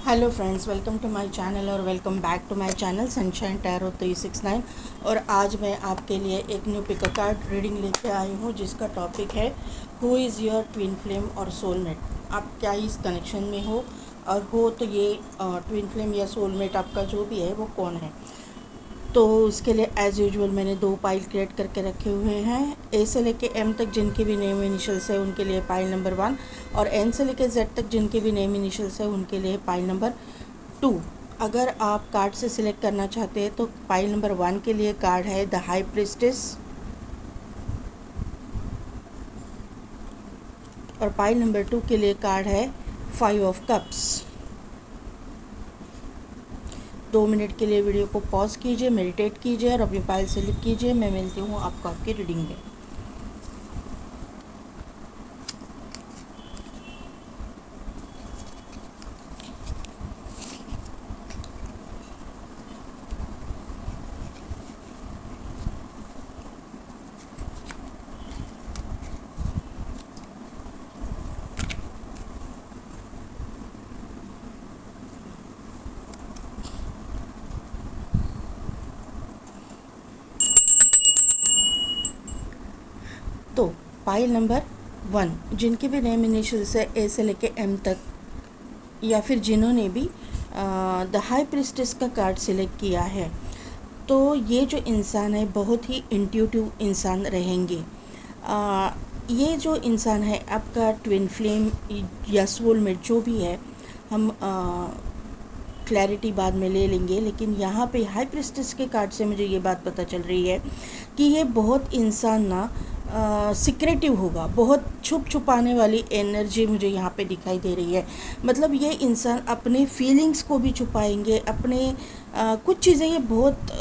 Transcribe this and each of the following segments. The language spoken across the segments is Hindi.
Hello friends, welcome to my channel और welcome back to my channel Sunshine Tarot 369। और आज मैं आपके लिए एक न्यू पिक कार्ड रीडिंग लेके आई हूँ जिसका टॉपिक है who is your twin flame और सोलमेट। आप क्या इस कनेक्शन में हो, और हो तो ये ट्विन फ्लेम या सोलमेट आपका जो भी है वो कौन है। तो उसके लिए एज़ यूजुअल मैंने 2 पाइल क्रिएट करके रखे हुए हैं। ए से लेके एम तक जिनके भी नेम इनिशियल्स है उनके लिए पाइल नंबर 1, और एन से लेके जेड तक जिनके भी नेम इनिशियल्स है उनके लिए पाइल नंबर 2। अगर आप कार्ड से सिलेक्ट करना चाहते हैं तो पाइल नंबर 1 के लिए कार्ड है द हाई प्रिस्टेस, और पाइल नंबर 2 के लिए कार्ड है 5 ऑफ कप्स। 2 मिनट के लिए वीडियो को पॉज कीजिए, मेडिटेट कीजिए और अपनी फाइल सेलेक्ट कीजिए। मैं मिलती हूँ आपको आपकी रीडिंग में। तो पाइल नंबर 1 जिनके भी नेम इनिशियल्स है ए से लेके एम तक, या फिर जिन्होंने भी द हाई प्रिस्टेस का कार्ड सिलेक्ट किया है, तो ये जो इंसान है बहुत ही इंट्यूटिव इंसान रहेंगे। ये जो इंसान है आपका ट्विन फ्लेम या सोलमेट जो भी है, हम क्लैरिटी बाद में ले लेंगे। लेकिन यहाँ पे हाई प्रिस्टेस के कार्ड से मुझे ये बात पता चल रही है कि ये बहुत इंसान ना सिक्रेटिव होगा, बहुत छुपाने वाली एनर्जी मुझे यहाँ पे दिखाई दे रही है। मतलब ये इंसान अपने फीलिंग्स को भी छुपाएंगे, अपने कुछ चीज़ें ये बहुत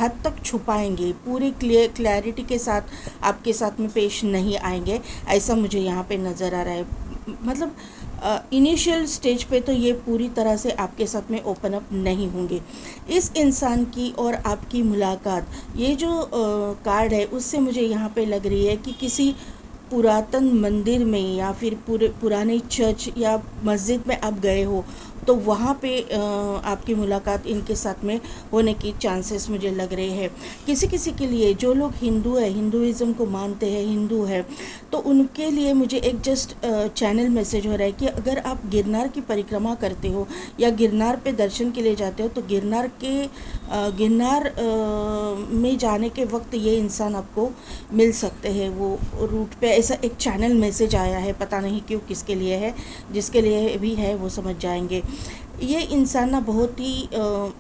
हद तक छुपाएंगे, पूरी क्लैरिटी के साथ आपके साथ में पेश नहीं आएंगे, ऐसा मुझे यहाँ पे नज़र आ रहा है। मतलब इनिशियल स्टेज पे तो ये पूरी तरह से आपके साथ में ओपन अप नहीं होंगे। इस इंसान की और आपकी मुलाकात, ये जो कार्ड है उससे मुझे यहाँ पे लग रही है कि किसी पुरातन मंदिर में या फिर पुराने चर्च या मस्जिद में आप गए हो, तो वहाँ पे आपकी मुलाकात इनके साथ में होने की चांसेस मुझे लग रहे हैं। किसी किसी के लिए जो लोग हिंदू है, हिंदुइज़्म को मानते हैं, हिंदू है, तो उनके लिए मुझे एक जस्ट चैनल मैसेज हो रहा है कि अगर आप गिरनार की परिक्रमा करते हो या गिरनार पे दर्शन के लिए जाते हो, तो गिरनार में जाने के वक्त ये इंसान आपको मिल सकते हैं वो रूट पे। ऐसा एक चैनल मैसेज आया है, पता नहीं क्यों, किसके लिए है, जिसके लिए भी है वो समझ जाएंगे। ये इंसान ना बहुत ही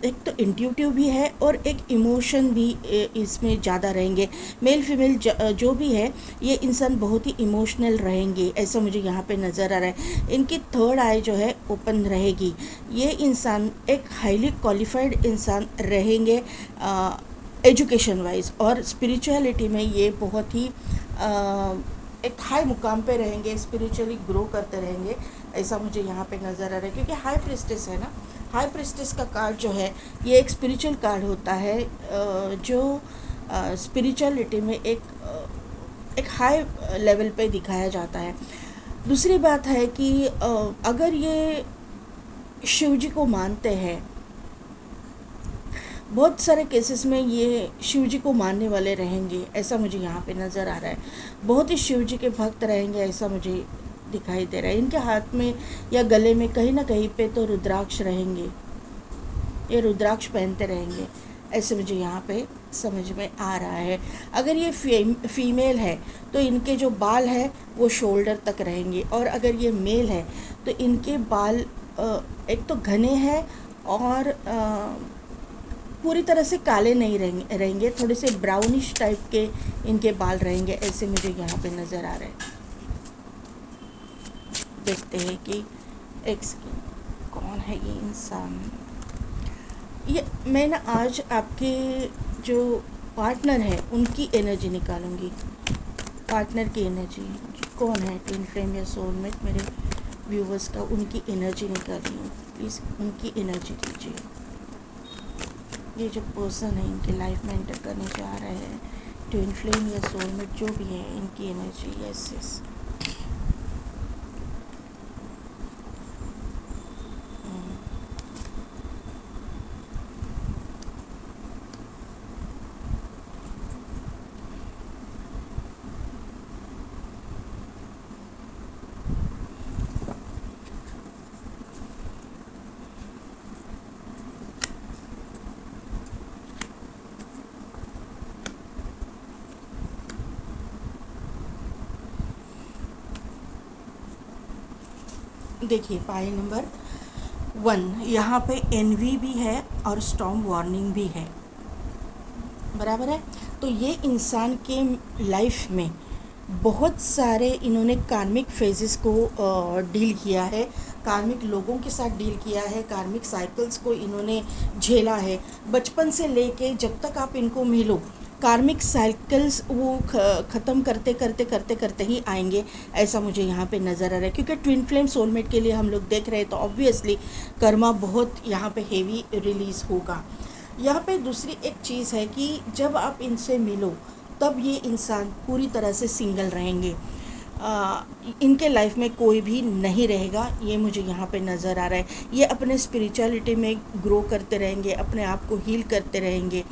एक तो इंट्यूटिव भी है और एक इमोशन भी इसमें ज़्यादा रहेंगे। मेल फीमेल जो भी है, ये इंसान बहुत ही इमोशनल रहेंगे, ऐसा मुझे यहाँ पे नज़र आ रहा है। इनकी थर्ड आई जो है ओपन रहेगी। ये इंसान एक हाईली क्वालिफाइड इंसान रहेंगे एजुकेशन वाइज, और स्पिरिचुअलिटी में ये बहुत ही एक हाई मुकाम पे रहेंगे, स्पिरिचुअली ग्रो करते रहेंगे, ऐसा मुझे यहाँ पे नज़र आ रहा है। क्योंकि हाई प्रिस्टेस है ना, हाई प्रिस्टेस का कार्ड जो है ये एक स्पिरिचुअल कार्ड होता है, जो स्पिरिचुअलिटी में एक हाई लेवल पे दिखाया जाता है। दूसरी बात है कि अगर ये शिव जी को मानते हैं, बहुत सारे केसेस में ये शिव जी को मानने वाले रहेंगे, ऐसा मुझे यहाँ पे नज़र आ रहा है। बहुत ही शिव जी के भक्त रहेंगे, ऐसा मुझे दिखाई दे रहा है। इनके हाथ में या गले में कहीं ना कहीं पे तो रुद्राक्ष रहेंगे, ये रुद्राक्ष पहनते रहेंगे, ऐसे मुझे यहाँ पे समझ में आ रहा है। अगर ये फीमेल है तो इनके जो बाल है वो शोल्डर तक रहेंगे, और अगर ये मेल है तो इनके बाल एक तो घने हैं और पूरी तरह से काले नहीं रहेंगे, थोड़े से ब्राउनिश टाइप के इनके बाल रहेंगे, ऐसे मुझे यहाँ पे नज़र आ रहे हैं। देखते हैं कि कौन है ये इंसान। ये मैं ना आज आपके जो पार्टनर है उनकी एनर्जी निकालूंगी, पार्टनर की एनर्जी कौन है, ट्विन फ्लेम या सोलमेट, मेरे व्यूवर्स का उनकी एनर्जी निकाली हूँ। प्लीज़ उनकी एनर्जी दीजिए। ये जो पर्सन है इनके लाइफ में एंटर करने जा रहे हैं, ट्विन फ्लेम या सोलमेट जो भी है, इनकी एनर्जी। यस देखिए पाइल नंबर 1, यहाँ पे एनवी भी है और स्टॉर्म वार्निंग भी है, बराबर है। तो ये इंसान के लाइफ में बहुत सारे इन्होंने कार्मिक फेजेस को डील किया है, कार्मिक लोगों के साथ डील किया है, कार्मिक साइकिल्स को इन्होंने झेला है। बचपन से लेके जब तक आप इनको मिलो, कार्मिक साइकिल्स वो ख़त्म करते करते करते करते ही आएंगे, ऐसा मुझे यहाँ पे नज़र आ रहा है। क्योंकि ट्विन फ्लेम सोलमेट के लिए हम लोग देख रहे हैं, तो ऑब्वियसली कर्मा बहुत यहाँ पे हेवी रिलीज़ होगा। यहाँ पे दूसरी एक चीज़ है कि जब आप इनसे मिलो तब ये इंसान पूरी तरह से सिंगल रहेंगे, इनके लाइफ में कोई भी नहीं रहेगा, ये मुझे यहाँ पे नज़र आ रहा है। ये अपने स्पिरिचुअलिटी में ग्रो करते रहेंगे, अपने आप को हील करते रहेंगे,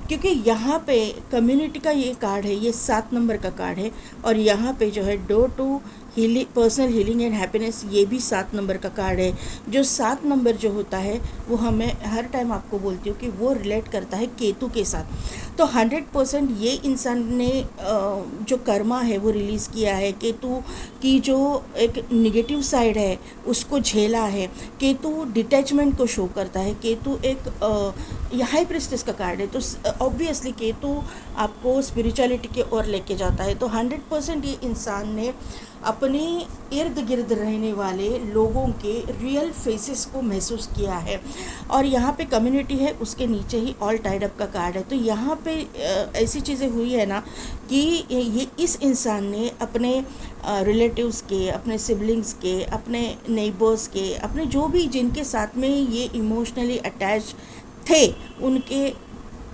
क्योंकि यहाँ पे कम्युनिटी का ये कार्ड है, ये 7 नंबर का कार्ड है। और यहाँ पे जो है door to healing, personal healing and happiness, ये भी 7 नंबर का कार्ड है। जो 7 नंबर जो होता है वो हमें हर टाइम आपको बोलती हूँ कि वो रिलेट करता है केतु के साथ। तो 100% ये इंसान ने जो कर्मा है वो रिलीज़ किया है, केतु की जो एक निगेटिव साइड है उसको झेला है। केतु डिटैचमेंट को शो करता है, केतु एक हाई प्रिस्टेस का कार्ड है, तो ऑब्वियसली केतु आपको स्पिरिचुअलिटी की ओर लेके जाता है। तो 100% ये इंसान ने अपने इर्द गिर्द रहने वाले लोगों के रियल फेसेस को महसूस किया है। और यहाँ पे कम्युनिटी है, उसके नीचे ही ऑल टाइड अप का कार्ड है। तो यहाँ पे ऐसी चीज़ें हुई है ना कि ये इस इंसान ने अपने रिलेटिव्स के, अपने सिबलिंग्स के, अपने नेबर्स के, अपने जो भी जिनके साथ में ये इमोशनली अटैच थे, उनके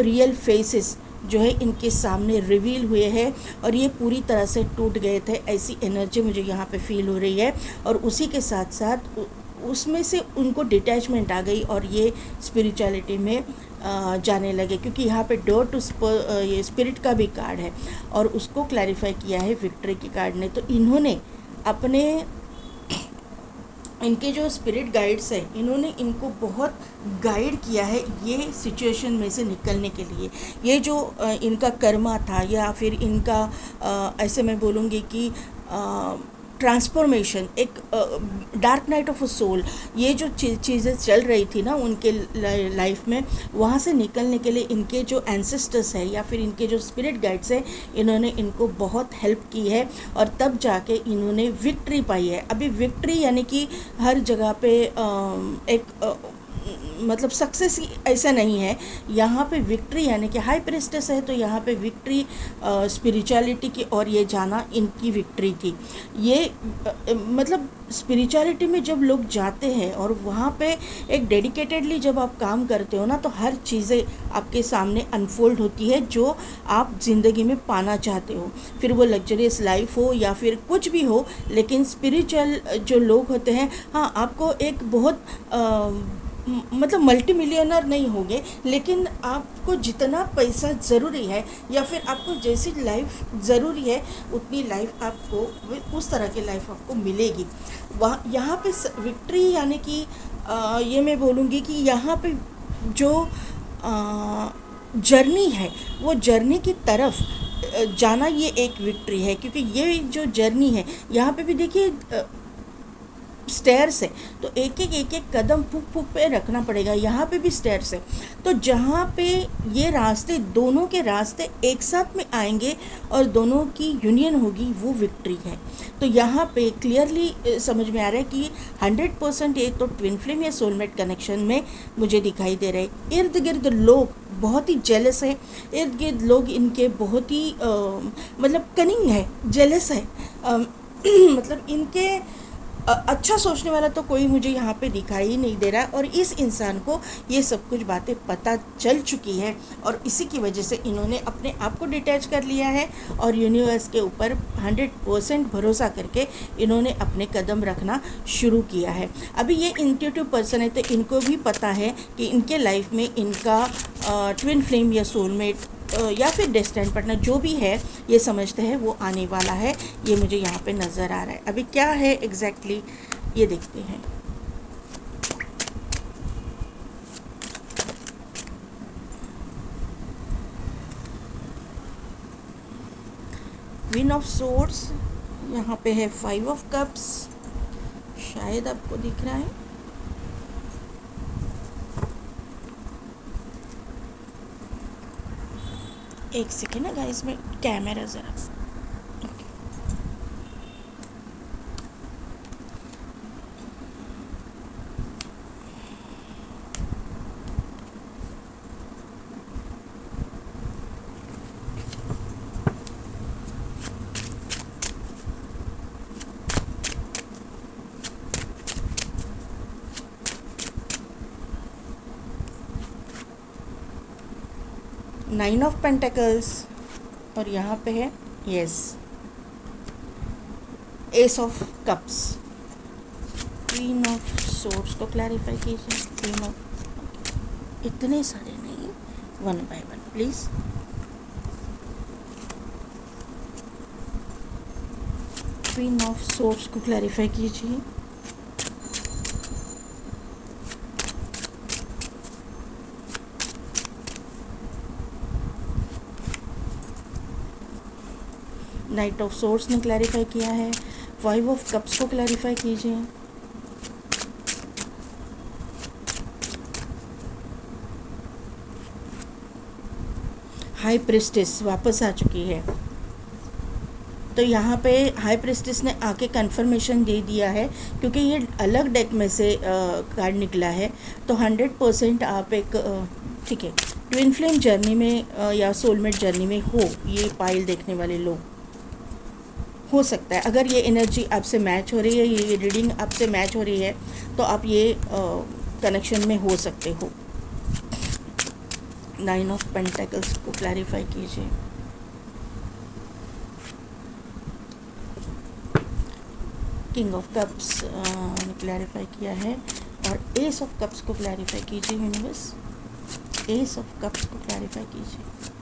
रियल फेसेस जो है इनके सामने रिवील हुए हैं और ये पूरी तरह से टूट गए थे, ऐसी एनर्जी मुझे यहाँ पे फील हो रही है। और उसी के साथ साथ उसमें से उनको डिटैचमेंट आ गई और ये स्पिरिचुअलिटी में जाने लगे, क्योंकि यहाँ पे डोर टू ये स्पिरिट का भी कार्ड है और उसको क्लैरिफाई किया है विक्ट्री के कार्ड ने। तो इन्होंने अपने इनके जो स्पिरिट गाइड्स हैं, इन्होंने इनको बहुत गाइड किया है ये सिचुएशन में से निकलने के लिए। ये जो इनका कर्मा था या फिर इनका ऐसे मैं बोलूँगी कि ट्रांसफॉर्मेशन, एक dark night of a soul, ये जो चीज़ें चल रही थी ना उनके लाइफ में, वहाँ से निकलने के लिए इनके जो एंसेस्टर्स है या फिर इनके जो स्पिरिट गाइड्स है, इन्होंने इनको बहुत हेल्प की है और तब जाके इन्होंने विक्ट्री पाई है। अभी विक्ट्री यानी कि हर जगह पे एक मतलब सक्सेस ऐसा नहीं है, यहाँ पे विक्ट्री यानी कि हाई प्रेस्टेस है, तो यहाँ पे विक्ट्री स्पिरिचुअलिटी की और ये जाना इनकी विक्ट्री थी। ये मतलब स्पिरिचुअलिटी में जब लोग जाते हैं और वहाँ पे एक डेडिकेटेडली जब आप काम करते हो ना, तो हर चीज़ें आपके सामने अनफोल्ड होती है जो आप ज़िंदगी में पाना चाहते हो, फिर वो लग्जरियस लाइफ हो या फिर कुछ भी हो। लेकिन स्पिरिचुअल जो लोग होते हैं, हाँ आपको एक बहुत मतलब मल्टी मिलियनर नहीं होंगे, लेकिन आपको जितना पैसा ज़रूरी है या फिर आपको जैसी लाइफ ज़रूरी है उतनी लाइफ आपको, उस तरह की लाइफ आपको मिलेगी। वहाँ यहाँ पे विक्ट्री यानी कि ये मैं बोलूँगी कि यहाँ पे जो जर्नी है वो जर्नी की तरफ जाना ये एक विक्ट्री है, क्योंकि ये जो जर्नी है यहाँ पे भी देखिए स्टेयर्स है, तो एक एक कदम फूक फूक पे रखना पड़ेगा। यहाँ पे भी स्टेयर्स है, तो जहाँ पे ये रास्ते, दोनों के रास्ते एक साथ में आएंगे और दोनों की यूनियन होगी, वो विक्ट्री है। तो यहाँ पे क्लियरली समझ में आ रहा है कि 100% ये तो ट्विन फ्लेम या सोलमेट कनेक्शन में मुझे दिखाई दे रहा है। इर्द गिर्द लोग बहुत ही जेलस है, इर्द गिर्द लोग इनके बहुत ही मतलब कनिंग है, जेलस है, मतलब इनके अच्छा सोचने वाला तो कोई मुझे यहाँ पे दिखाई ही नहीं दे रहा है। और इस इंसान को ये सब कुछ बातें पता चल चुकी है और इसी की वजह से इन्होंने अपने आप को डिटैच कर लिया है और यूनिवर्स के ऊपर 100% भरोसा करके इन्होंने अपने कदम रखना शुरू किया है। अभी ये इंट्यूटिव पर्सन है, तो इनको भी पता है कि इनके लाइफ में इनका ट्विन फ्लेम या सोलमेट या फिर डेस्टिनी पार्टनर जो भी है, ये समझते हैं वो आने वाला है। ये मुझे यहाँ पे नज़र आ रहा है। अभी क्या है एग्जैक्टली ये देखते हैं। क्वीन ऑफ सोर्ड्स, यहाँ पे है 5 ऑफ कप्स, शायद आपको दिख रहा है। एक सेकेंड ना गाइस, में कैमरा ज़रा। नाइन ऑफ पेंटिकल्स और यहाँ पे है yes S of cups. Queen of source को क्लैरिफाई कीजिए। क्वीन ऑफ, इतने सारे नहीं, one by one please. Queen of source को क्लैरिफाई कीजिए। नाइट ऑफ सोर्स ने क्लैरिफाई किया है। फाइव ऑफ कप्स को क्लैरिफाई कीजिए। हाई प्रिस्टेस वापस आ चुकी है। तो यहाँ पे हाई प्रिस्टेस ने आके कंफर्मेशन दे दिया है, क्योंकि ये अलग डेक में से कार्ड निकला है। तो 100% आप एक ठीक है ट्विन फ्लेम जर्नी में या सोलमेट जर्नी में हो, ये पाइल देखने वाले लोग हो सकता है। अगर ये एनर्जी आपसे मैच हो रही है, ये रीडिंग आपसे मैच हो रही है, तो आप ये कनेक्शन में हो सकते हो। नाइन ऑफ पेंटिकल्स को क्लैरिफाई कीजिए। किंग ऑफ कप्स ने क्लैरिफाई किया है, और एस ऑफ कप्स को क्लैरिफाई कीजिए यूनिवर्स। एस ऑफ कप्स को क्लैरिफाई कीजिए।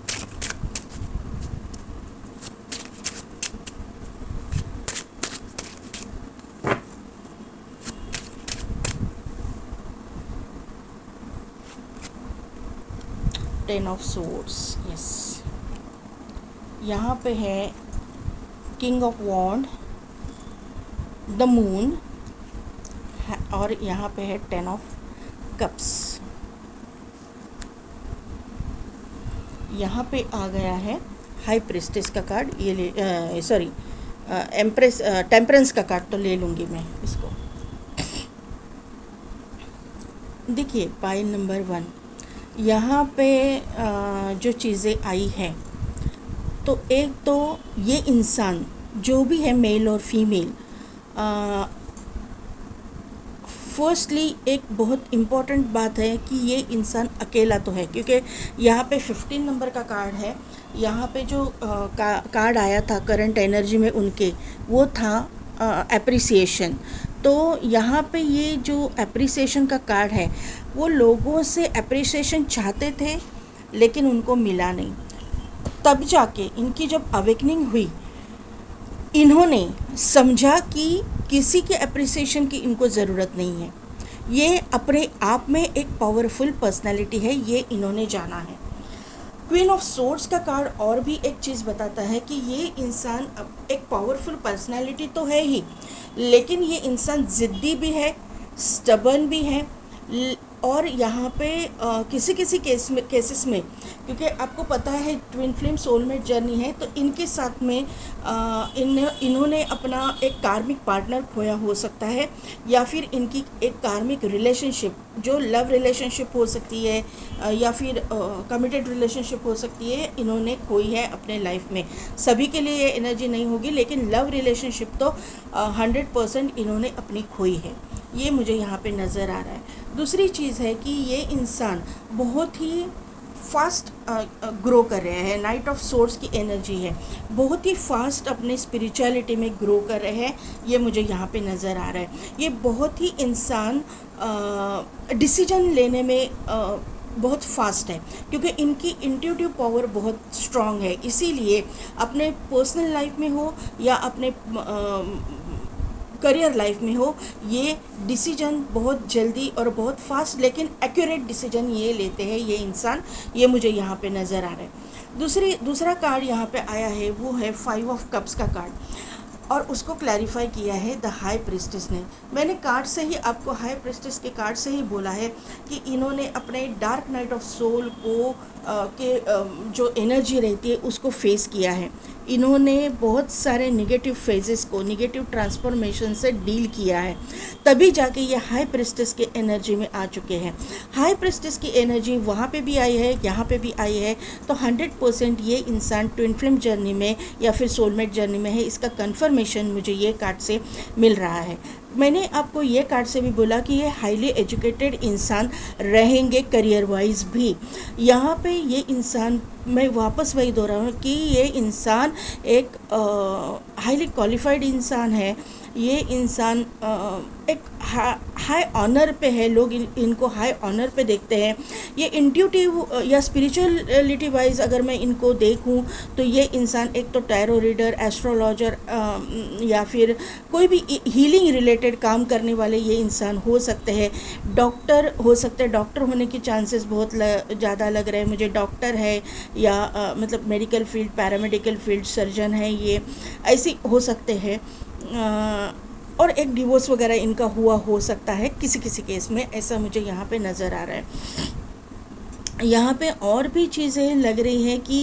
Ten of swords yes. यहाँ पे है king of wand, the moon, और यहाँ पे है टेन ऑफ कप्स। यहाँ पे आ गया है हाई प्रिस्टेस का कार्ड। ये ले सॉरी एम्प्रेस टेम्परेंस का कार्ड तो ले लूँगी मैं इसको। देखिए पाइल नंबर 1, यहाँ पे जो चीज़ें आई हैं, तो एक तो ये इंसान जो भी है मेल और फीमेल, फर्स्टली एक बहुत इम्पॉर्टेंट बात है कि ये इंसान अकेला तो है, क्योंकि यहाँ पे 15 नंबर का कार्ड है। यहाँ पे जो कार्ड आया था करंट एनर्जी में उनके, वो था एप्रिसिएशन। तो यहाँ पे ये जो एप्रिसिएशन का कार्ड है, वो लोगों से एप्रिसिएशन चाहते थे लेकिन उनको मिला नहीं। तब जाके इनकी जब अवेकनिंग हुई, इन्होंने समझा कि किसी के एप्रिसिएशन की इनको ज़रूरत नहीं है। ये अपने आप में एक पावरफुल पर्सनैलिटी है, ये इन्होंने जाना है। क्वीन ऑफ सोर्ड्स का कार्ड और भी एक चीज़ बताता है कि ये इंसान एक पावरफुल पर्सनैलिटी तो है ही, लेकिन ये इंसान ज़िद्दी भी है, स्टबर्न भी है। और यहाँ पे किसी किसी केसेस में, क्योंकि आपको पता है ट्विन फ्लेम सोलमेट जर्नी है, तो इनके साथ में इन्होंने अपना एक कार्मिक पार्टनर खोया हो सकता है, या फिर इनकी एक कार्मिक रिलेशनशिप जो लव रिलेशनशिप हो सकती है, या फिर कमिटेड रिलेशनशिप हो सकती है, इन्होंने खोई है अपने लाइफ में। सभी के लिए ये एनर्जी नहीं होगी, लेकिन लव रिलेशनशिप तो 100% इन्होंने अपनी खोई है, ये मुझे यहाँ पे नज़र आ रहा है। दूसरी चीज़ है कि ये इंसान बहुत ही फास्ट ग्रो कर रहे हैं। नाइट ऑफ सोर्स की एनर्जी है, बहुत ही फास्ट अपने स्पिरिचुअलिटी में ग्रो कर रहे हैं, ये मुझे यहाँ पे नज़र आ रहा है। ये बहुत ही इंसान डिसीजन लेने में बहुत फास्ट है, क्योंकि इनकी इंट्यूटिव पावर बहुत स्ट्रॉन्ग है। इसीलिए अपने पर्सनल लाइफ में हो या अपने करियर लाइफ में हो, ये डिसीजन बहुत जल्दी और बहुत फास्ट लेकिन एक्यूरेट डिसीजन ये लेते हैं ये इंसान, ये मुझे यहाँ पे नज़र आ रहा है। दूसरा कार्ड यहाँ पे आया है, वो है 5 ऑफ कप्स का कार्ड। और उसको क्लैरिफाई किया है द हाई प्रिस्टेस ने। मैंने कार्ड से ही आपको, हाई प्रिस्टेस के कार्ड से ही बोला है कि इन्होंने अपने डार्क नाइट ऑफ सोल को जो एनर्जी रहती है उसको फेस किया है। इन्होंने बहुत सारे निगेटिव फेजेस को, निगेटिव ट्रांसफॉर्मेशन से डील किया है, तभी जाके ये हाई प्रिस्टेस के एनर्जी में आ चुके हैं। हाई प्रिस्टेस की एनर्जी वहाँ पे भी आई है, यहाँ पे भी आई है, तो 100% ये इंसान ट्विन फ्लेम जर्नी में या फिर सोलमेट जर्नी में है, इसका कंफर्मेशन मुझे ये कार्ड से मिल रहा है। मैंने आपको ये कार्ड से भी बोला कि ये हाईली एजुकेटेड इंसान रहेंगे करियर वाइज भी। यहाँ पे ये इंसान, मैं वापस वही दोहराऊँ कि ये इंसान एक हाईली क्वालिफाइड इंसान है। ये इंसान एक हाई ऑनर पे है, लोग इनको हाई ऑनर पे देखते हैं। ये इंट्यूटिव या स्पिरिचुअलिटी वाइज अगर मैं इनको देखूं तो ये इंसान एक तो टैरो रीडर, एस्ट्रोलॉजर या फिर कोई भी हीलिंग रिलेटेड काम करने वाले ये इंसान हो सकते हैं। डॉक्टर हो सकते हैं, डॉक्टर होने की चांसेस बहुत ज़्यादा लग रहे हैं मुझे। डॉक्टर है या मतलब medical field, paramedical field, surgeon है, ये ऐसे हो सकते हैं। और एक डिवोर्स वगैरह इनका हुआ हो सकता है किसी किसी केस में, ऐसा मुझे यहाँ पे नज़र आ रहा है। यहाँ पे और भी चीज़ें लग रही हैं कि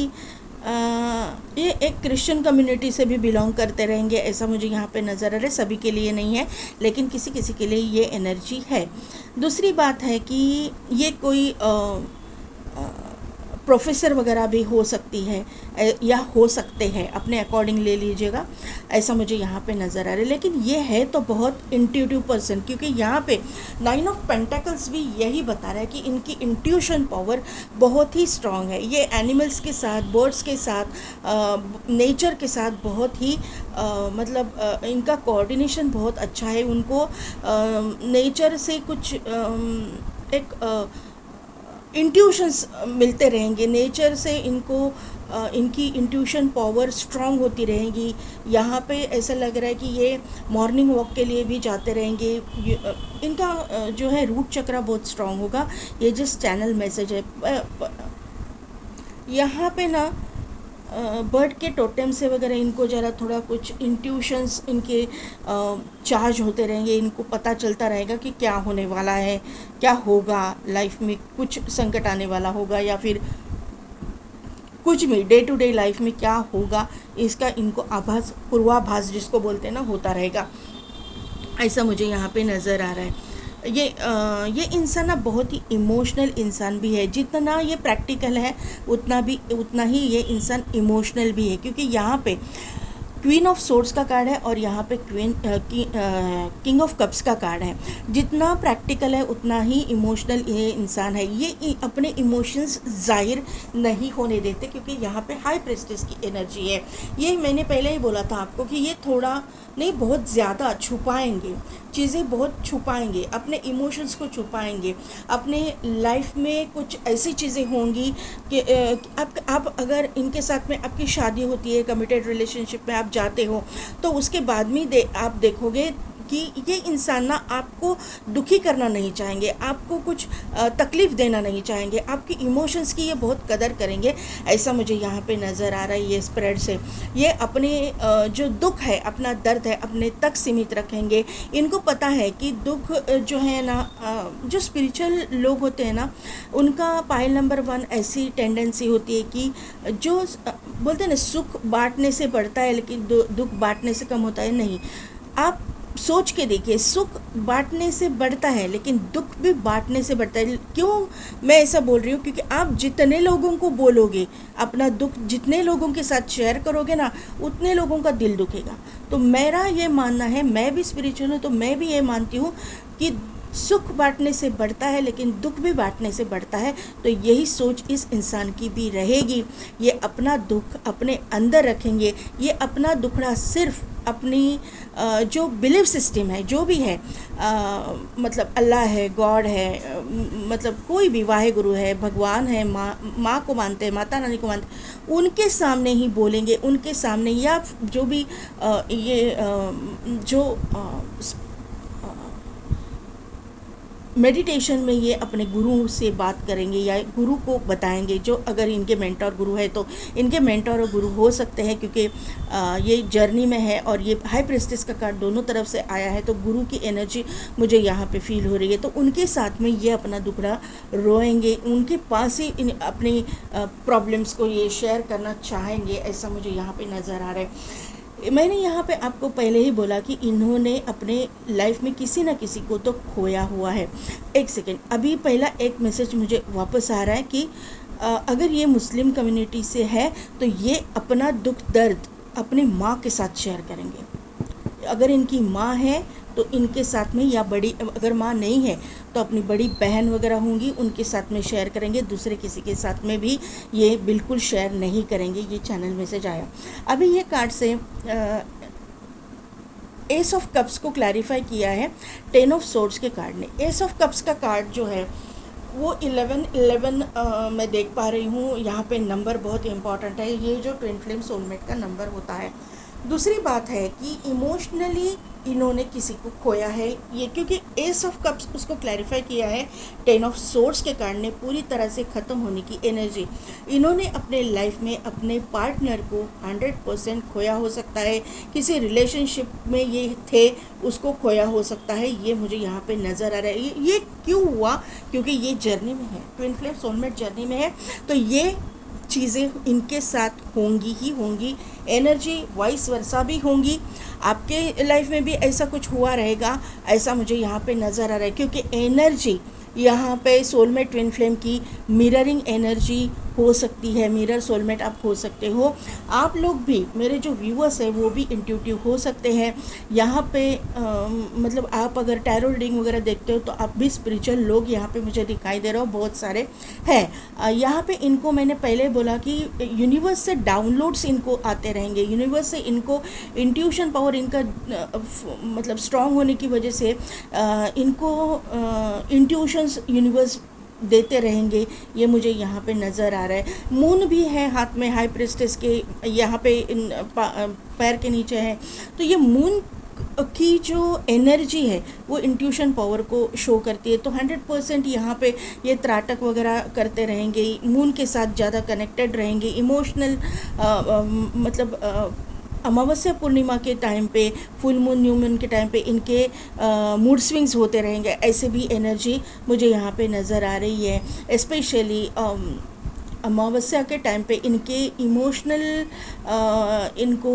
ये एक क्रिश्चियन कम्युनिटी से भी बिलोंग करते रहेंगे, ऐसा मुझे यहाँ पे नज़र आ रहा है। सभी के लिए नहीं है, लेकिन किसी किसी के लिए ये एनर्जी है। दूसरी बात है कि ये कोई प्रोफेसर वगैरह भी हो सकती है या हो सकते हैं, अपने अकॉर्डिंग ले लीजिएगा, ऐसा मुझे यहाँ पे नज़र आ रहा है। लेकिन ये है तो बहुत इंट्यूटिव पर्सन, क्योंकि यहाँ पे 9 ऑफ पेंटेकल्स भी यही बता रहा है कि इनकी इंट्यूशन पावर बहुत ही स्ट्रांग है। ये एनिमल्स के साथ, बर्ड्स के साथ, नेचर के साथ बहुत ही मतलब इनका कोऑर्डिनेशन बहुत अच्छा है। उनको नेचर से कुछ एक इंट्यूशंस मिलते रहेंगे, नेचर से इनको इनकी इंट्यूशन पावर स्ट्रांग होती रहेगी। यहाँ पे ऐसा लग रहा है कि ये मॉर्निंग वॉक के लिए भी जाते रहेंगे। इनका जो है रूट चक्रा बहुत स्ट्रांग होगा। ये जस्ट चैनल मैसेज है। यहाँ पे ना बर्ड के टोटेम से वगैरह इनको ज़रा थोड़ा कुछ इंट्यूशंस इनके चार्ज होते रहेंगे। इनको पता चलता रहेगा कि क्या होने वाला है, क्या होगा लाइफ में, कुछ संकट आने वाला होगा या फिर कुछ भी डे टू डे लाइफ में क्या होगा, इसका इनको आभास, पूर्वाभास जिसको बोलते हैं ना, होता रहेगा, ऐसा मुझे यहाँ पे नज़र आ रहा है। ये इंसान ना बहुत ही इमोशनल इंसान भी है। जितना ये प्रैक्टिकल है उतना ही ये इंसान इमोशनल भी है, क्योंकि यहाँ पे क्वीन ऑफ सोर्ड्स का कार्ड है और यहाँ पे किंग ऑफ कप्स का कार्ड है। जितना प्रैक्टिकल है उतना ही इमोशनल ये इंसान है। ये अपने इमोशंस जाहिर नहीं होने देते, क्योंकि यहाँ पे हाई प्रेस्टिज की एनर्जी है। ये मैंने पहले ही बोला था आपको कि ये थोड़ा नहीं, बहुत ज़्यादा छुपाएंगे चीज़ें, बहुत छुपाएंगे, अपने इमोशंस को छुपाएंगे। अपने लाइफ में कुछ ऐसी चीज़ें होंगी कि आप अगर इनके साथ में आपकी शादी होती है, कमिटेड रिलेशनशिप में आप जाते हो, तो उसके बाद में आप देखोगे कि ये इंसान ना आपको दुखी करना नहीं चाहेंगे, आपको कुछ तकलीफ़ देना नहीं चाहेंगे, आपकी इमोशंस की ये बहुत कदर करेंगे, ऐसा मुझे यहाँ पे नज़र आ रहा है। ये स्प्रेड से ये अपने जो दुख है, अपना दर्द है, अपने तक सीमित रखेंगे। इनको पता है कि दुख जो है ना, जो स्पिरिचुअल लोग होते हैं ना, उनका पायल नंबर 1 ऐसी टेंडेंसी होती है कि जो बोलते हैं ना, सुख बांटने से बढ़ता है लेकिन दुख बांटने से कम होता है। नहीं, आप सोच के देखिए, सुख बांटने से बढ़ता है लेकिन दुख भी बांटने से बढ़ता है। क्यों मैं ऐसा बोल रही हूँ? क्योंकि आप जितने लोगों को बोलोगे अपना दुख, जितने लोगों के साथ शेयर करोगे ना, उतने लोगों का दिल दुखेगा। तो मेरा ये मानना है, मैं भी स्पिरिचुअल हूँ तो मैं भी ये मानती हूँ कि सुख बांटने से बढ़ता है लेकिन दुख भी बांटने से बढ़ता है। तो यही सोच इस इंसान की भी रहेगी। ये अपना दुख अपने अंदर रखेंगे। ये अपना दुखड़ा सिर्फ अपनी जो बिलीव सिस्टम है, जो भी है, मतलब अल्लाह है, गॉड है, मतलब कोई भी वाहे गुरु है, भगवान है, माँ को मानते हैं, माता रानी को मानते हैं, उनके सामने ही बोलेंगे, उनके सामने, या जो भी जो मेडिटेशन में ये अपने गुरु से बात करेंगे या गुरु को बताएंगे, जो अगर इनके मेंटोर गुरु है तो इनके मेंटोर और गुरु हो सकते हैं, क्योंकि ये जर्नी में है और ये हाई प्रेस्टिस का कार्ड दोनों तरफ से आया है, तो गुरु की एनर्जी मुझे यहाँ पे फील हो रही है। तो उनके साथ में ये अपना दुखड़ा रोएंगे, उनके पास ही अपनी प्रॉब्लम्स को ये शेयर करना चाहेंगे, ऐसा मुझे यहाँ पे नज़र आ रहा है। मैंने यहाँ पे आपको पहले ही बोला कि इन्होंने अपने लाइफ में किसी ना किसी को तो खोया हुआ है। एक सेकेंड, अभी पहला एक मैसेज मुझे वापस आ रहा है कि अगर ये मुस्लिम कम्युनिटी से है तो ये अपना दुख दर्द अपनी माँ के साथ शेयर करेंगे। अगर इनकी माँ है तो इनके साथ में, या बड़ी अगर माँ नहीं है तो अपनी बड़ी बहन वगैरह होंगी उनके साथ में शेयर करेंगे, दूसरे किसी के साथ में भी ये बिल्कुल शेयर नहीं करेंगे। ये चैनल मैसेज आया। अभी ये कार्ड से एस ऑफ कप्स को क्लैरिफाई किया है 10 ऑफ सोर्ड्स के कार्ड ने। एस ऑफ कप्स का कार्ड जो है वो 11 मैं देख पा रही हूँ। यहाँ पे नंबर बहुत इंपॉर्टेंट है, ये जो ट्विन फ्लेम सोलमेट का नंबर होता है। दूसरी बात है कि इमोशनली इन्होंने किसी को खोया है ये, क्योंकि एस ऑफ कप्स उसको क्लैरिफाई किया है 10 ऑफ सोर्ड्स के कारण ने पूरी तरह से ख़त्म होने की एनर्जी। इन्होंने अपने लाइफ में अपने पार्टनर को 100% खोया हो सकता है, किसी रिलेशनशिप में ये थे उसको खोया हो सकता है, ये मुझे यहाँ पे नज़र आ रहा है। ये क्यों हुआ? क्योंकि ये जर्नी में है, ट्विन फ्लेम सोलमेट जर्नी में है, तो ये चीज़ें इनके साथ होंगी ही होंगी। एनर्जी वाइस वर्सा भी होंगी, आपके लाइफ में भी ऐसा कुछ हुआ रहेगा, ऐसा मुझे यहाँ पे नज़र आ रहा है। क्योंकि एनर्जी यहाँ पे सोलमेट ट्विन फ्लेम की मिररिंग एनर्जी हो सकती है, मिरर सोलमेट आप हो सकते हो। आप लोग भी, मेरे जो व्यूअर्स हैं वो भी इंट्यूटिव हो सकते हैं। यहाँ पे मतलब आप अगर टैरो रीडिंग वगैरह देखते हो तो आप भी स्पिरिचुअल लोग यहाँ पे मुझे दिखाई दे रहे हो, बहुत सारे हैं। यहाँ पे इनको मैंने पहले बोला कि यूनिवर्स से डाउनलोड्स इनको आते रहेंगे, यूनिवर्स से इनको इंट्यूशन पावर इनका मतलब स्ट्रांग होने की वजह से इनको इंट्यूशंस यूनिवर्स देते रहेंगे, ये मुझे यहाँ पे नज़र आ रहा है। मून भी है हाथ में, हाई प्रेस्टिस के यहाँ पे पैर के नीचे है, तो ये मून की जो एनर्जी है वो इंट्यूशन पावर को शो करती है। तो 100% यहाँ पे ये त्राटक वगैरह करते रहेंगे, मून के साथ ज़्यादा कनेक्टेड रहेंगे, इमोशनल मतलब अमावस्या पूर्णिमा के टाइम पे, फुल मून न्यू मून के टाइम पे इनके मूड स्विंग्स होते रहेंगे, ऐसे भी एनर्जी मुझे यहाँ पे नज़र आ रही है। स्पेशली अमावस्या के टाइम पे इनके इमोशनल इनको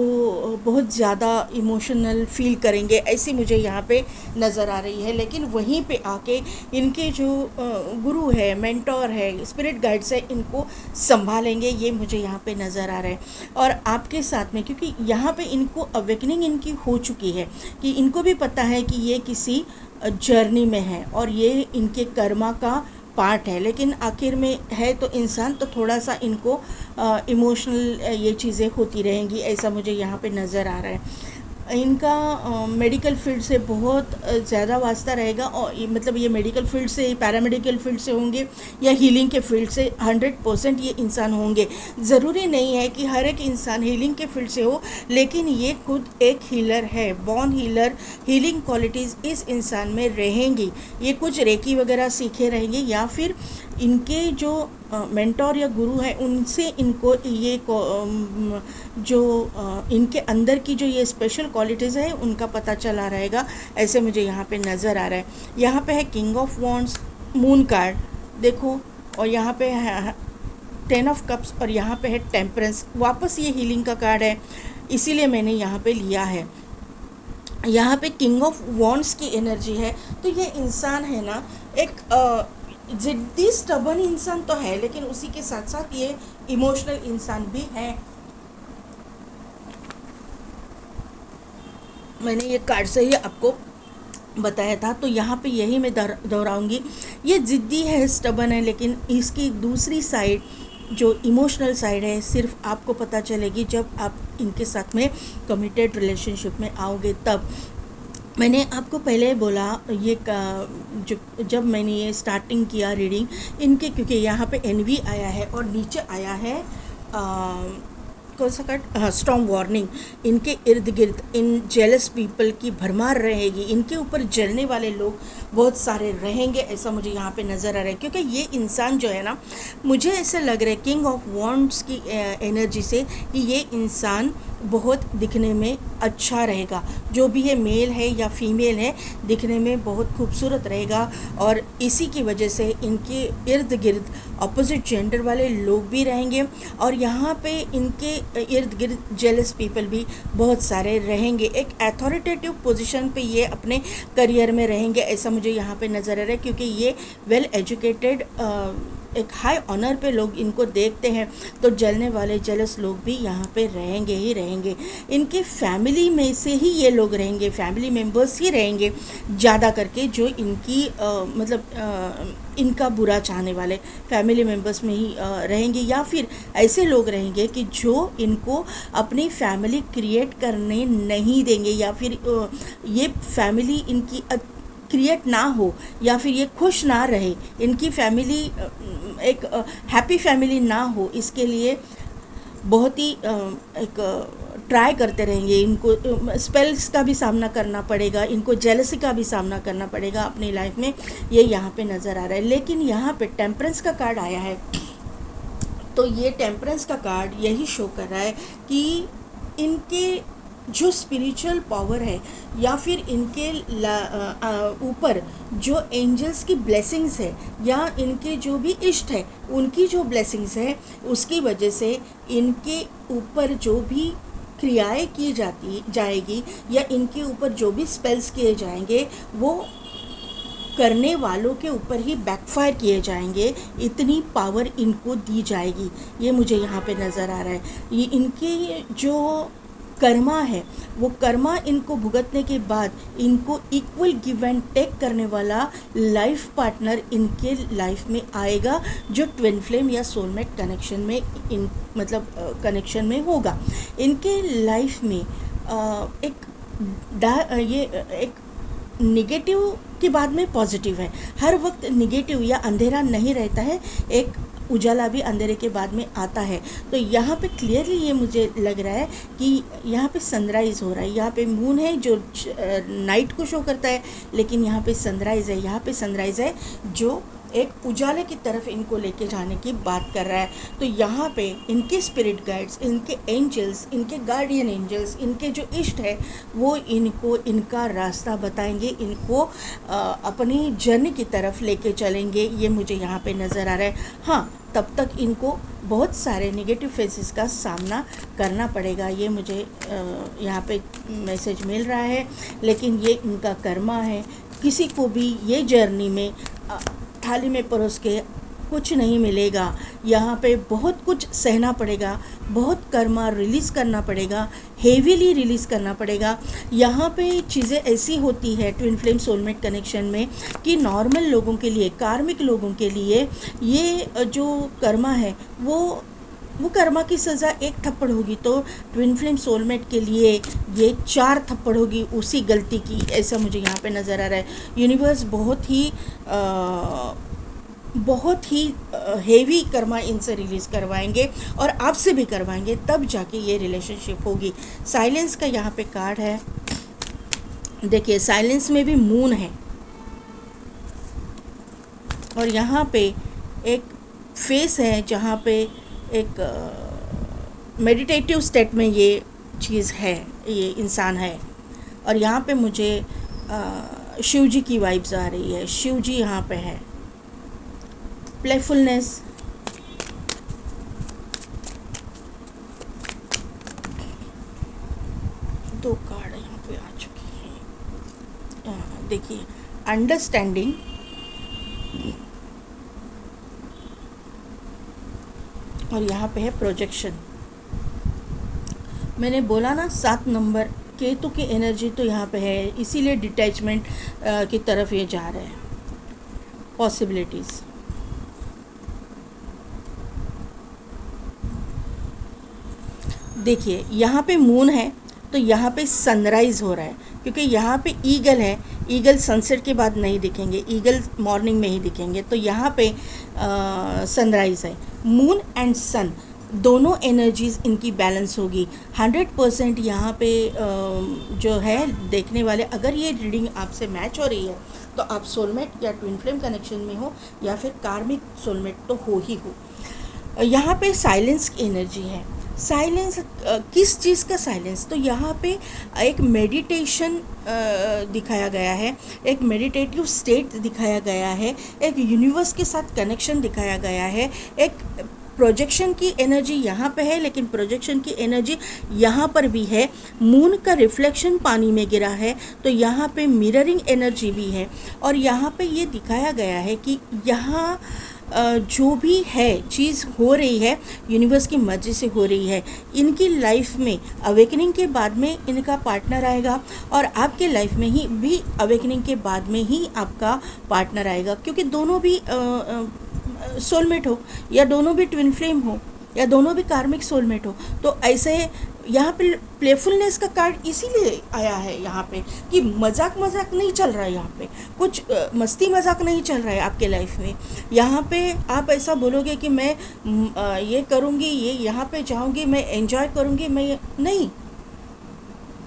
बहुत ज़्यादा इमोशनल फील करेंगे, ऐसी मुझे यहाँ पे नज़र आ रही है। लेकिन वहीं पे आके इनके जो गुरु है, मेंटोर है, स्पिरिट गाइड्स है, इनको संभालेंगे, ये मुझे यहाँ पे नज़र आ रहा है। और आपके साथ में, क्योंकि यहाँ पे इनको अवेकनिंग इनकी हो चुकी है कि इनको भी पता है कि ये किसी जर्नी में है और ये इनके कर्मा का पार्ट है, लेकिन आखिर में है तो इंसान, तो थोड़ा सा इनको इमोशनल ये चीज़ें होती रहेंगी, ऐसा मुझे यहाँ पे नज़र आ रहा है। इनका मेडिकल फील्ड से बहुत ज़्यादा वास्ता रहेगा, और मतलब ये मेडिकल फील्ड से, पैरामेडिकल फील्ड से होंगे या हीलिंग के फील्ड से 100% ये इंसान होंगे। ज़रूरी नहीं है कि हर एक इंसान हीलिंग के फील्ड से हो, लेकिन ये खुद एक हीलर है, बॉर्न हीलर। हीलिंग क्वालिटीज़ इस इंसान में रहेंगी। ये कुछ रेकी वगैरह सीखे रहेंगे, या फिर इनके जो मेंटोर या गुरु है उनसे इनको ये जो इनके अंदर की जो ये स्पेशल क्वालिटीज़ है उनका पता चला रहेगा, ऐसे मुझे यहाँ पे नज़र आ रहा है। यहाँ पे है king of wands, moon card देखो, और यहाँ पे है 10 ऑफ कप्स, और यहाँ पे है टेम्परेंस। वापस ये हीलिंग का कार्ड है, इसीलिए मैंने यहाँ पे लिया है। यहाँ पे किंग ऑफ वॉन्ड्स की एनर्जी है, तो ये इंसान है ना एक जिद्दी स्टबन इंसान तो है, लेकिन उसी के साथ साथ ये इमोशनल इंसान भी है। मैंने ये कार्ड से ही आपको बताया था, तो यहाँ पे यही मैं दोहराऊंगी। ये ज़िद्दी है, स्टबन है, लेकिन इसकी दूसरी साइड जो इमोशनल साइड है सिर्फ आपको पता चलेगी जब आप इनके साथ में कमिटेड रिलेशनशिप में आओगे तब। मैंने आपको पहले बोला ये जब मैंने ये स्टार्टिंग किया रीडिंग इनके, क्योंकि यहाँ पे एनवी आया है और नीचे आया है कौन सा कार्ड, हाँ, स्टॉर्म वार्निंग। इनके इर्द गिर्द इन जेलस पीपल की भरमार रहेगी, इनके ऊपर जलने वाले लोग बहुत सारे रहेंगे, ऐसा मुझे यहाँ पे नज़र आ रहा है। क्योंकि ये इंसान जो है ना, मुझे ऐसा लग रहा है किंग ऑफ वॉन्ड्स की एनर्जी से कि ये इंसान बहुत दिखने में अच्छा रहेगा, जो भी है मेल है या फीमेल है, दिखने में बहुत खूबसूरत रहेगा। और इसी की वजह से इनके इर्द गिर्द अपोजिट जेंडर वाले लोग भी रहेंगे, और यहाँ पे इनके इर्द गिर्द जेलस पीपल भी बहुत सारे रहेंगे। एक अथॉरिटेटिव पोजीशन पे ये अपने करियर में रहेंगे, ऐसा मुझे यहाँ पे नज़र आ रहा है। क्योंकि ये वेल एजुकेटेड, एक हाई ऑनर पे लोग इनको देखते हैं, तो जलने वाले जेलस लोग भी यहाँ पे रहेंगे ही रहेंगे। इनके फैमिली में से ही ये लोग रहेंगे, फैमिली मेम्बर्स ही रहेंगे ज़्यादा करके, जो इनकी इनका बुरा चाहने वाले फैमिली मेम्बर्स में ही रहेंगे, या फिर ऐसे लोग रहेंगे कि जो इनको अपनी फैमिली क्रिएट करने नहीं देंगे, या फिर ये फैमिली इनकी क्रिएट ना हो, या फिर ये खुश ना रहे, इनकी फैमिली एक हैप्पी फैमिली ना हो, इसके लिए बहुत ही एक ट्राई करते रहेंगे। इनको स्पेल्स का भी सामना करना पड़ेगा, इनको जेलसी का भी सामना करना पड़ेगा अपनी लाइफ में, ये यहाँ पे नज़र आ रहा है। लेकिन यहाँ पे टेम्परेंस का कार्ड आया है, तो ये टेम्परेंस का कार्ड यही शो कर रहा है कि इनके जो स्पिरिचुअल पावर है, या फिर इनके ऊपर जो एंजल्स की ब्लेसिंग्स है, या इनके जो भी इष्ट है उनकी जो ब्लेसिंग्स है, उसकी वजह से इनके ऊपर जो भी क्रियाएं की जाएगी, या इनके ऊपर जो भी स्पेल्स किए जाएंगे, वो करने वालों के ऊपर ही बैकफायर किए जाएंगे, इतनी पावर इनको दी जाएगी, ये मुझे यहाँ पे नज़र आ रहा है। ये इनके जो कर्मा है, वो कर्मा इनको भुगतने के बाद इनको इक्वल गिव एंड टेक करने वाला लाइफ पार्टनर इनके लाइफ में आएगा, जो ट्विन फ्लेम या सोलमेट कनेक्शन में कनेक्शन में होगा। इनके लाइफ में एक निगेटिव के बाद में पॉजिटिव है, हर वक्त निगेटिव या अंधेरा नहीं रहता है, एक उजाला भी अंधेरे के बाद में आता है। तो यहाँ पे क्लियरली ये मुझे लग रहा है कि यहाँ पे सनराइज़ हो रहा है, यहाँ पे मून है जो नाइट को शो करता है, लेकिन यहाँ पे सनराइज़ है, यहाँ पे सनराइज़ है जो एक उजाले की तरफ इनको लेके जाने की बात कर रहा है। तो यहाँ पे इनके स्पिरिट गाइड्स, इनके एंजल्स, इनके गार्डियन एंजल्स, इनके जो इष्ट है, वो इनको इनका रास्ता बताएंगे, इनको अपनी जर्नी की तरफ लेके चलेंगे, ये मुझे यहाँ पे नज़र आ रहा है। हाँ, तब तक इनको बहुत सारे नेगेटिव फेसेस का सामना करना पड़ेगा, ये मुझे यहाँ पे मैसेज मिल रहा है। लेकिन ये इनका कर्मा है, किसी को भी ये जर्नी में थाली में परोस के कुछ नहीं मिलेगा, यहाँ पे बहुत कुछ सहना पड़ेगा, बहुत कर्मा रिलीज़ करना पड़ेगा, हेवीली रिलीज़ करना पड़ेगा। यहाँ पे चीज़ें ऐसी होती है ट्विन फ्लेम सोलमेट कनेक्शन में कि नॉर्मल लोगों के लिए, कार्मिक लोगों के लिए ये जो कर्मा है वो कर्मा की सज़ा एक थप्पड़ होगी, तो ट्विन फ्लेम सोलमेट के लिए ये 4 थप्पड़ होगी उसी गलती की, ऐसा मुझे यहाँ पे नज़र आ रहा है। यूनिवर्स बहुत ही हेवी कर्मा इनसे रिलीज़ करवाएंगे, और आपसे भी करवाएंगे, तब जाके ये रिलेशनशिप होगी। साइलेंस का यहाँ पे कार्ड है, देखिए साइलेंस में भी मून है, और यहाँ पे एक फेस है जहाँ पे एक मेडिटेटिव स्टेट में ये चीज़ है, ये इंसान है। और यहाँ पे मुझे शिव जी की वाइब्स आ रही है, शिव जी यहाँ पे है। प्लेफुलनेस, दो कार्ड यहाँ पे आ चुकी हैं, देखिए अंडरस्टैंडिंग, और यहाँ पे है प्रोजेक्शन। मैंने बोला ना 7 नंबर केतु की एनर्जी तो यहाँ पे है, इसीलिए डिटैचमेंट की तरफ ये जा रहा है। पॉसिबिलिटीज़, देखिए यहाँ पे मून है, तो यहाँ पे सनराइज़ हो रहा है, क्योंकि यहाँ पे ईगल है, ईगल सनसेट के बाद नहीं दिखेंगे, ईगल मॉर्निंग में ही दिखेंगे, तो यहाँ पे सनराइज़ है। मून एंड सन, दोनों एनर्जीज इनकी बैलेंस होगी 100%। यहाँ पे जो है देखने वाले, अगर ये रीडिंग आपसे मैच हो रही है तो आप सोलमेट या ट्विन फ्लेम कनेक्शन में हो, या फिर कार्मिक सोलमेट तो हो ही हो। यहाँ पे साइलेंस की एनर्जी है। साइलेंस किस चीज़ का साइलेंस? तो यहाँ पे एक मेडिटेशन दिखाया गया है, एक मेडिटेटिव स्टेट दिखाया गया है, एक यूनिवर्स के साथ कनेक्शन दिखाया गया है, एक प्रोजेक्शन की एनर्जी यहाँ पे है, लेकिन प्रोजेक्शन की एनर्जी यहाँ पर भी है। मून का रिफ्लेक्शन पानी में गिरा है, तो यहाँ पे मिररिंग एनर्जी भी है। और यहाँ पे ये दिखाया गया है कि यहाँ जो भी है चीज़ हो रही है यूनिवर्स की मर्जी से हो रही है। इनकी लाइफ में अवेकनिंग के बाद में इनका पार्टनर आएगा, और आपके लाइफ में ही भी अवेकनिंग के बाद में ही आपका पार्टनर आएगा, क्योंकि दोनों भी सोलमेट हो, या दोनों भी ट्विन फ्लेम हो, या दोनों भी कार्मिक सोलमेट हो। तो ऐसे यहाँ पे प्लेफुलनेस का कार्ड इसीलिए आया है यहाँ पे कि मजाक नहीं चल रहा है, यहाँ पे कुछ मस्ती मजाक नहीं चल रहा है आपके लाइफ में। यहाँ पे आप ऐसा बोलोगे कि मैं ये करूँगी, ये यहाँ पे जाऊँगी, मैं एंजॉय करूँगी, मैं नहीं।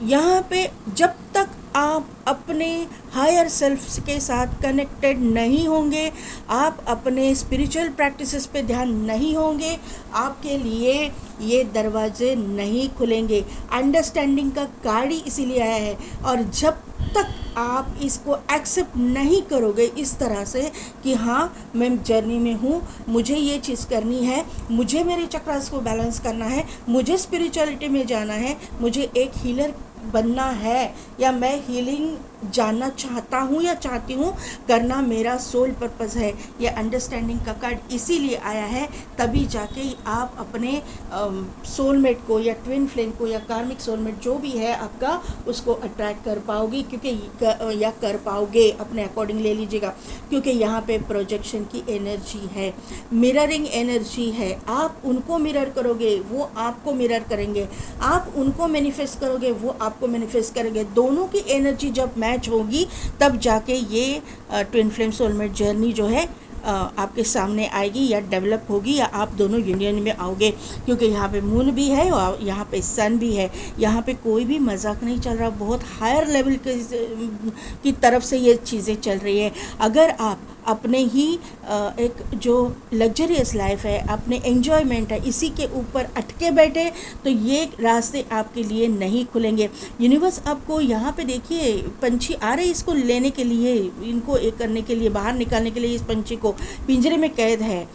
यहाँ पे जब तक आप अपने हायर सेल्फ के साथ कनेक्टेड नहीं होंगे, आप अपने स्पिरिचुअल प्रैक्टिसेस पे ध्यान नहीं होंगे, आपके लिए ये दरवाजे नहीं खुलेंगे। अंडरस्टैंडिंग का कार्ड ही इसीलिए आया है। और जब तक आप इसको एक्सेप्ट नहीं करोगे इस तरह से कि हाँ मैं जर्नी में हूँ, मुझे ये चीज़ करनी है, मुझे मेरे चक्रास को बैलेंस करना है, मुझे स्पिरिचुअलिटी में जाना है, मुझे एक हीलर बनना है, या मैं हीलिंग जानना चाहता हूँ या चाहती हूँ, करना मेरा सोल पर्पस है। ये अंडरस्टैंडिंग का कार्ड इसीलिए आया है, तभी जाके आप अपने सोलमेट को या ट्विन फ्लेम को या कार्मिक सोलमेट जो भी है आपका, उसको अट्रैक्ट कर पाओगी, क्योंकि या कर पाओगे, अपने अकॉर्डिंग ले लीजिएगा, क्योंकि यहाँ पे प्रोजेक्शन की एनर्जी है, मिररिंग एनर्जी है। आप उनको मिरर करोगे, वो आपको मिरर करेंगे, आप उनको मैनिफेस्ट करोगे, वो आपको मैनिफेस्ट करेंगे। दोनों की एनर्जी जब मैच होगी तब जाके ये ट्विन फ्लेम सोलमेट जर्नी जो है आपके सामने आएगी या डेवलप होगी, या आप दोनों यूनियन में आओगे। क्योंकि यहाँ पे मून भी है और यहाँ पे सन भी है। यहाँ पे कोई भी मजाक नहीं चल रहा, बहुत हायर लेवल की तरफ से ये चीज़ें चल रही है। अगर आप अपने ही एक जो लग्जरियस लाइफ है, अपने एन्जॉयमेंट है, इसी के ऊपर अटके बैठे तो ये रास्ते आपके लिए नहीं खुलेंगे। यूनिवर्स आपको यहाँ पे देखिए, पंछी आ रहे इसको लेने के लिए, इनको एक करने के लिए, बाहर निकालने के लिए इस पंछी को पिंजरे में कैद है।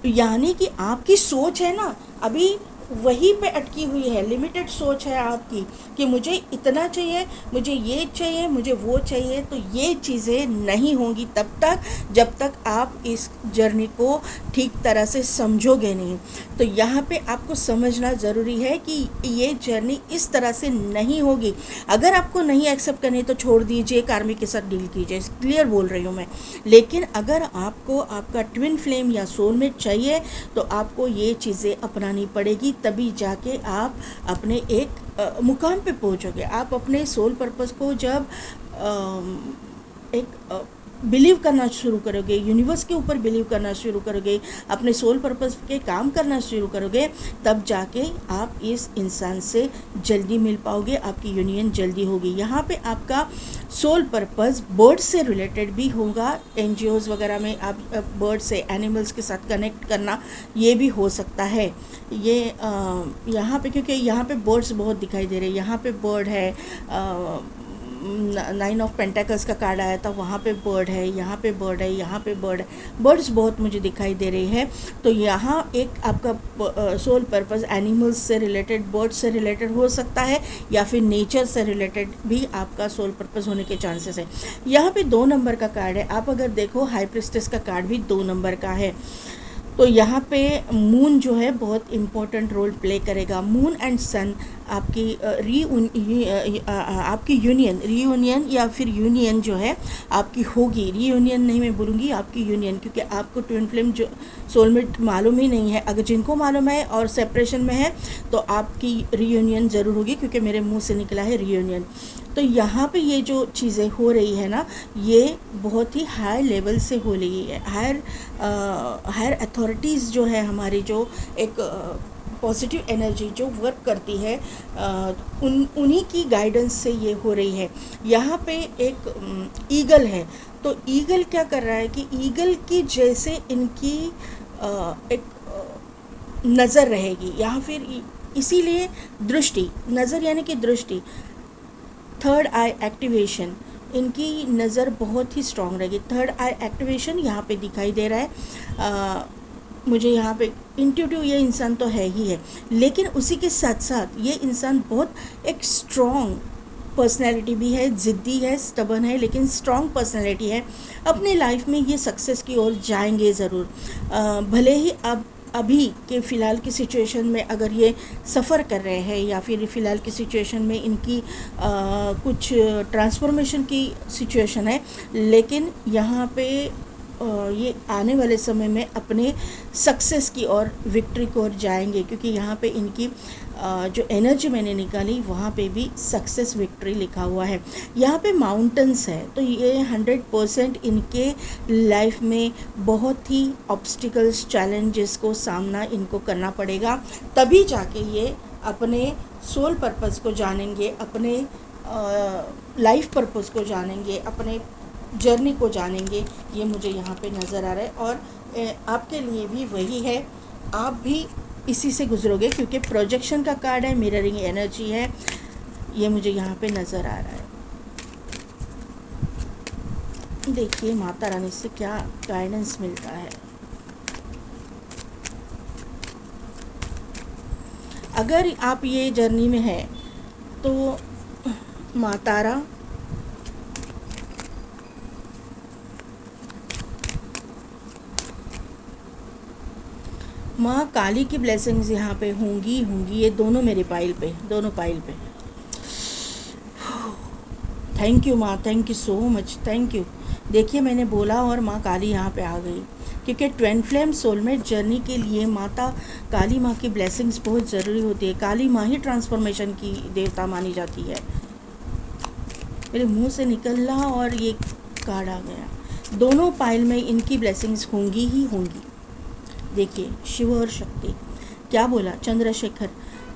यानी कि आपकी सोच है ना अभी वहीं पे अटकी हुई है, लिमिटेड सोच है आपकी कि मुझे इतना चाहिए, मुझे ये चाहिए, मुझे वो चाहिए। तो ये चीज़ें नहीं होंगी तब तक जब तक आप इस जर्नी को ठीक तरह से समझोगे नहीं। तो यहाँ पे आपको समझना ज़रूरी है कि ये जर्नी इस तरह से नहीं होगी। अगर आपको नहीं एक्सेप्ट करनी तो छोड़ दीजिए, कार्मिक के साथ डील कीजिए, क्लियर बोल रही हूँ मैं। लेकिन अगर आपको आपका ट्विन फ्लेम या सोलमेट चाहिए तो आपको ये चीज़ें अपनानी पड़ेगी, तभी जाके आप अपने एक मुकाम पे पहुंचोगे। आप अपने सोल पर्पस को जब एक बिलीव करना शुरू करोगे, यूनिवर्स के ऊपर बिलीव करना शुरू करोगे, अपने सोल पर्पस के काम करना शुरू करोगे, तब जाके आप इस इंसान से जल्दी मिल पाओगे, आपकी यूनियन जल्दी होगी। यहाँ पे आपका सोल पर्पस बर्ड से रिलेटेड भी होगा। एनजीओज़ वगैरह में आप बर्ड से, एनिमल्स के साथ कनेक्ट करना, ये भी हो सकता है। ये यहाँ पे क्योंकि यहाँ पे बर्ड्स बहुत दिखाई दे रहे हैं, यहाँ पे बर्ड है, 9 ऑफ पेंटाकल्स का कार्ड आया था, वहाँ पे बर्ड है, यहाँ पे बर्ड है, यहाँ पे बर्ड है, बर्ड्स बहुत मुझे दिखाई दे रही है। तो यहाँ एक आपका सोल पर्पस एनिमल्स से रिलेटेड, बर्ड्स से रिलेटेड हो सकता है, या फिर नेचर से रिलेटेड भी आपका सोल पर्पस होने के चांसेस है। यहाँ पे 2 नंबर का कार्ड है। आप अगर देखो हाई प्रिस्टेस का कार्ड भी 2 नंबर का है। तो यहाँ पे मून जो है बहुत इम्पोर्टेंट रोल प्ले करेगा। मून एंड सन आपकी आपकी रीयूनियन या फिर यूनियन जो है आपकी होगी। रीयूनियन नहीं मैं बोलूँगी, आपकी यूनियन, क्योंकि आपको ट्विन फ्लेम जो सोलमेट मालूम ही नहीं है। अगर जिनको मालूम है और सेपरेशन में है तो आपकी रीयूनियन ज़रूर होगी, क्योंकि मेरे मुंह से निकला है रीयूनियन। तो यहाँ पे ये जो चीज़ें हो रही है ना, ये बहुत ही हाई लेवल से हो रही है। हायर अथॉरिटीज़ जो है हमारी, जो एक पॉजिटिव एनर्जी जो वर्क करती है उन्हीं की गाइडेंस से ये हो रही है। यहाँ पे एक ईगल है, तो ईगल क्या कर रहा है कि ईगल की जैसे इनकी एक नज़र रहेगी, या फिर इसीलिए दृष्टि, नज़र यानी कि दृष्टि, थर्ड आई एक्टिवेशन, इनकी नज़र बहुत ही स्ट्रांग रहेगी। थर्ड आई एक्टिवेशन यहाँ पे दिखाई दे रहा है। मुझे यहाँ पे इंट्यूटिव ये इंसान तो है ही है, लेकिन उसी के साथ साथ ये इंसान बहुत एक स्ट्रॉन्ग पर्सनैलिटी भी है, ज़िद्दी है, स्टबन है, लेकिन स्ट्रॉन्ग पर्सनैलिटी है। अपनी लाइफ में ये सक्सेस की ओर जाएंगे ज़रूर। भले ही अब अभी के फ़िलहाल की सिचुएशन में अगर ये सफ़र कर रहे हैं, या फिर फ़िलहाल की सिचुएशन में इनकी कुछ ट्रांसफॉर्मेशन की सिचुएशन है, लेकिन यहाँ पे ये आने वाले समय में अपने सक्सेस की और विक्ट्री की ओर जाएंगे, क्योंकि यहाँ पे इनकी जो एनर्जी मैंने निकाली वहाँ पे भी सक्सेस विक्ट्री लिखा हुआ है। यहाँ पे माउंटेन्स है, तो ये 100% इनके लाइफ में बहुत ही ऑब्स्टिकल्स, चैलेंजेस को सामना इनको करना पड़ेगा, तभी जाके ये अपने सोल पर्पस को जानेंगे, अपने लाइफ पर्पस को जानेंगे, अपने जर्नी को जानेंगे। ये मुझे यहाँ पे नज़र आ रहा है, और आपके लिए भी वही है, आप भी इसी से गुजरोगे, क्योंकि प्रोजेक्शन का कार्ड है, मिररिंग एनर्जी है, ये मुझे यहाँ पे नज़र आ रहा है। देखिए माता रानी से क्या गाइडेंस मिलता है। अगर आप ये जर्नी में हैं तो मातारा, माँ काली की ब्लेसिंग्स यहाँ पे होंगी। ये दोनों मेरे पाइल पे, दोनों पाइल पे। थैंक यू माँ, thank you so much, thank you. देखिए मैंने बोला और माँ काली यहाँ पे आ गई, क्योंकि ट्विन फ्लेम सोलमेट जर्नी के लिए माता काली माँ की ब्लेसिंग्स बहुत ज़रूरी होती है। काली माँ ही ट्रांसफॉर्मेशन की देवता मानी जाती है। मेरे मुंह से निकला और ये कार्ड आ गया। दोनों पाइल में इनकी ब्लेसिंग्स होंगी ही होंगी। देखिए शिव और शक्ति क्या बोला, चंद्रशेखर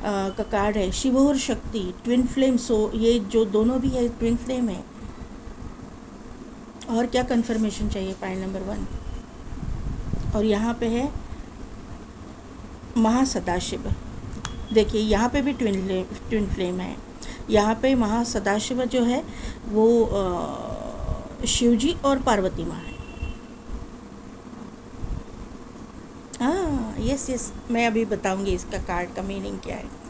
का कार्ड है, शिव और शक्ति ट्विन फ्लेम। सो ये जो दोनों भी है ट्विन फ्लेम है। और क्या कंफर्मेशन चाहिए पाइल नंबर 1। और यहाँ पे है महासदाशिव। देखिए यहाँ पे भी ट्विन फ्लेम है। यहाँ पे महासदाशिव जो है वो शिव जी और पार्वती माँ है। हाँ यस, मैं अभी बताऊंगी इसका कार्ड का मीनिंग क्या है।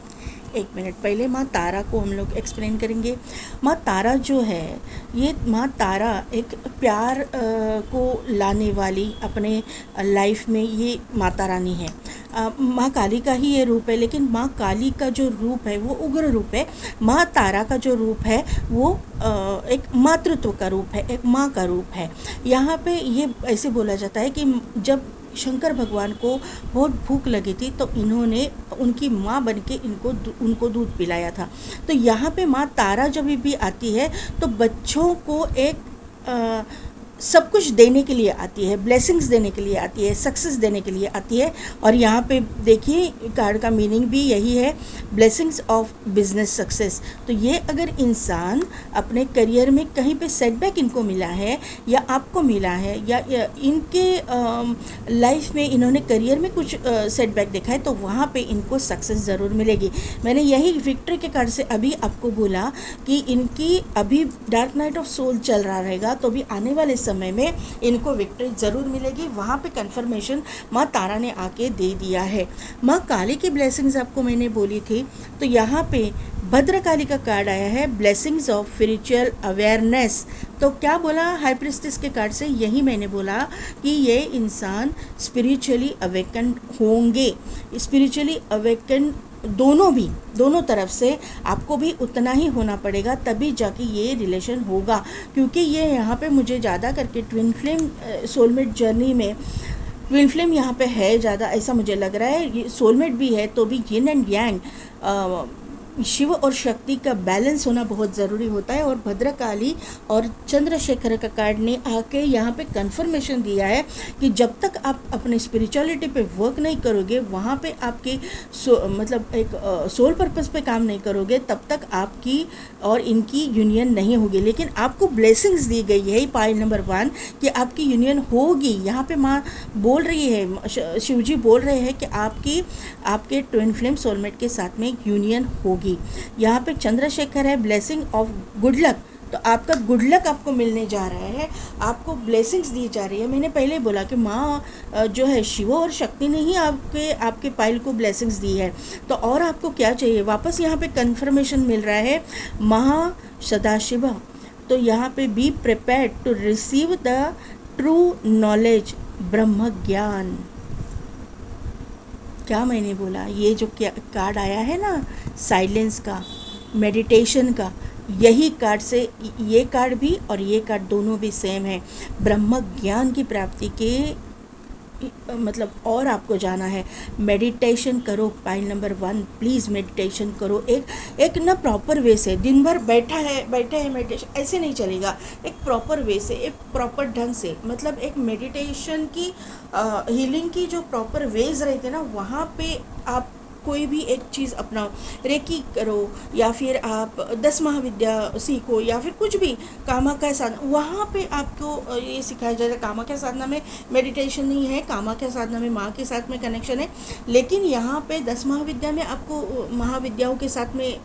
एक मिनट, पहले माँ तारा को हम लोग एक्सप्लेन करेंगे। माँ तारा जो है, ये माँ तारा एक प्यार को लाने वाली अपने लाइफ में ये माता रानी है। माँ काली का ही ये रूप है, लेकिन माँ काली का जो रूप है वो उग्र रूप है। माँ तारा का जो रूप है वो एक मातृत्व का रूप है, एक माँ का रूप है। यहाँ पे ये ऐसे बोला जाता है कि जब शंकर भगवान को बहुत भूख लगी थी तो इन्होंने उनकी माँ बनके उनको दूध पिलाया था। तो यहाँ पे माँ तारा जब भी आती है तो बच्चों को एक सब कुछ देने के लिए आती है, ब्लेसिंग्स देने के लिए आती है, सक्सेस देने के लिए आती है। और यहाँ पे देखिए कार्ड का मीनिंग भी यही है, ब्लेसिंग्स ऑफ बिजनेस सक्सेस। तो ये अगर इंसान अपने करियर में कहीं पे सेटबैक इनको मिला है या आपको मिला है या इनके लाइफ में इन्होंने करियर में कुछ सेटबैक देखा है तो वहाँ पे इनको सक्सेस ज़रूर मिलेगी। मैंने यही विक्ट्री के कार्ड से अभी आपको बोला कि इनकी अभी डार्क नाइट ऑफ सोल चल रहा रहेगा, तो भी आने वाले समय में इनको विक्ट्री ज़रूर मिलेगी। वहाँ पे कंफर्मेशन माँ तारा ने आके दे दिया है। माँ काली की ब्लेसिंग्स आपको मैंने बोली थी, तो यहाँ पे भद्रकाली का कार्ड आया है, ब्लेसिंग्स ऑफ स्पिरिचुअल अवेयरनेस। तो क्या बोला हाई प्रीस्टेस के कार्ड से, यही मैंने बोला कि ये इंसान स्पिरिचुअली अवेकन होंगे। स्पिरिचुअली अवेकन दोनों तरफ से आपको भी उतना ही होना पड़ेगा, तभी जाके ये रिलेशन होगा। क्योंकि ये यहाँ पे मुझे ज़्यादा करके ट्विन फ्लेम सोलमेट जर्नी में ट्विन फ्लेम यहाँ पे है ज़्यादा, ऐसा मुझे लग रहा है। ये सोलमेट भी है तो भी यिन एंड यांग शिव और शक्ति का बैलेंस होना बहुत ज़रूरी होता है। और भद्रकाली और चंद्रशेखर का कार्ड ने आके यहाँ पे कंफर्मेशन दिया है कि जब तक आप अपने स्पिरिचुअलिटी पे वर्क नहीं करोगे, वहाँ पे आपकी मतलब एक सोल पर्पस पे काम नहीं करोगे, तब तक आपकी और इनकी यूनियन नहीं होगी। लेकिन आपको ब्लेसिंग्स दी गई है पाइल नंबर 1 कि आपकी यूनियन होगी। यहाँ पे माँ बोल रही है, शिवजी बोल रहे हैं कि आपके ट्विन फ्लेम सोलमेट के साथ में यूनियन होगी। यहाँ पे चंद्रशेखर है, ब्लेसिंग ऑफ गुड लक। तो आपका गुड लक आपको मिलने जा रहा है, आपको ब्लेसिंग्स दी जा रही है। मैंने पहले बोला कि माँ जो है शिव और शक्ति ने ही आपके पाइल को ब्लेसिंग्स दी है। तो और आपको क्या चाहिए? वापस यहाँ पे कंफर्मेशन मिल रहा है महा सदाशिव। तो यहाँ पे be prepared to receive the true knowledge, ब्रह्म ज्ञान। क्या मैंने बोला? ये जो कार्ड आया है ना साइलेंस का, मेडिटेशन का, यही कार्ड से ये कार्ड भी और ये कार्ड दोनों भी सेम है। ब्रह्म ज्ञान की प्राप्ति के मतलब और आपको जाना है, मेडिटेशन करो। पाइल नंबर 1 प्लीज़ मेडिटेशन करो। एक ना प्रॉपर वे से, दिन भर बैठे हैं मेडिटेशन ऐसे नहीं चलेगा। एक प्रॉपर वे से, एक प्रॉपर ढंग से, मतलब एक मेडिटेशन की हीलिंग की जो प्रॉपर वेज रहते हैं ना, वहाँ पे आप कोई भी एक चीज़ अपनाओ। रेकी करो या फिर आप 10 महाविद्या सीखो या फिर कुछ भी कामाख्या साधना, वहाँ पे आपको ये सिखाया जाएगा। कामाख्या साधना में मेडिटेशन नहीं है, कामाख्या साधना में माँ के साथ में कनेक्शन है। लेकिन यहाँ पे 10 महाविद्या में आपको महाविद्याओं के साथ में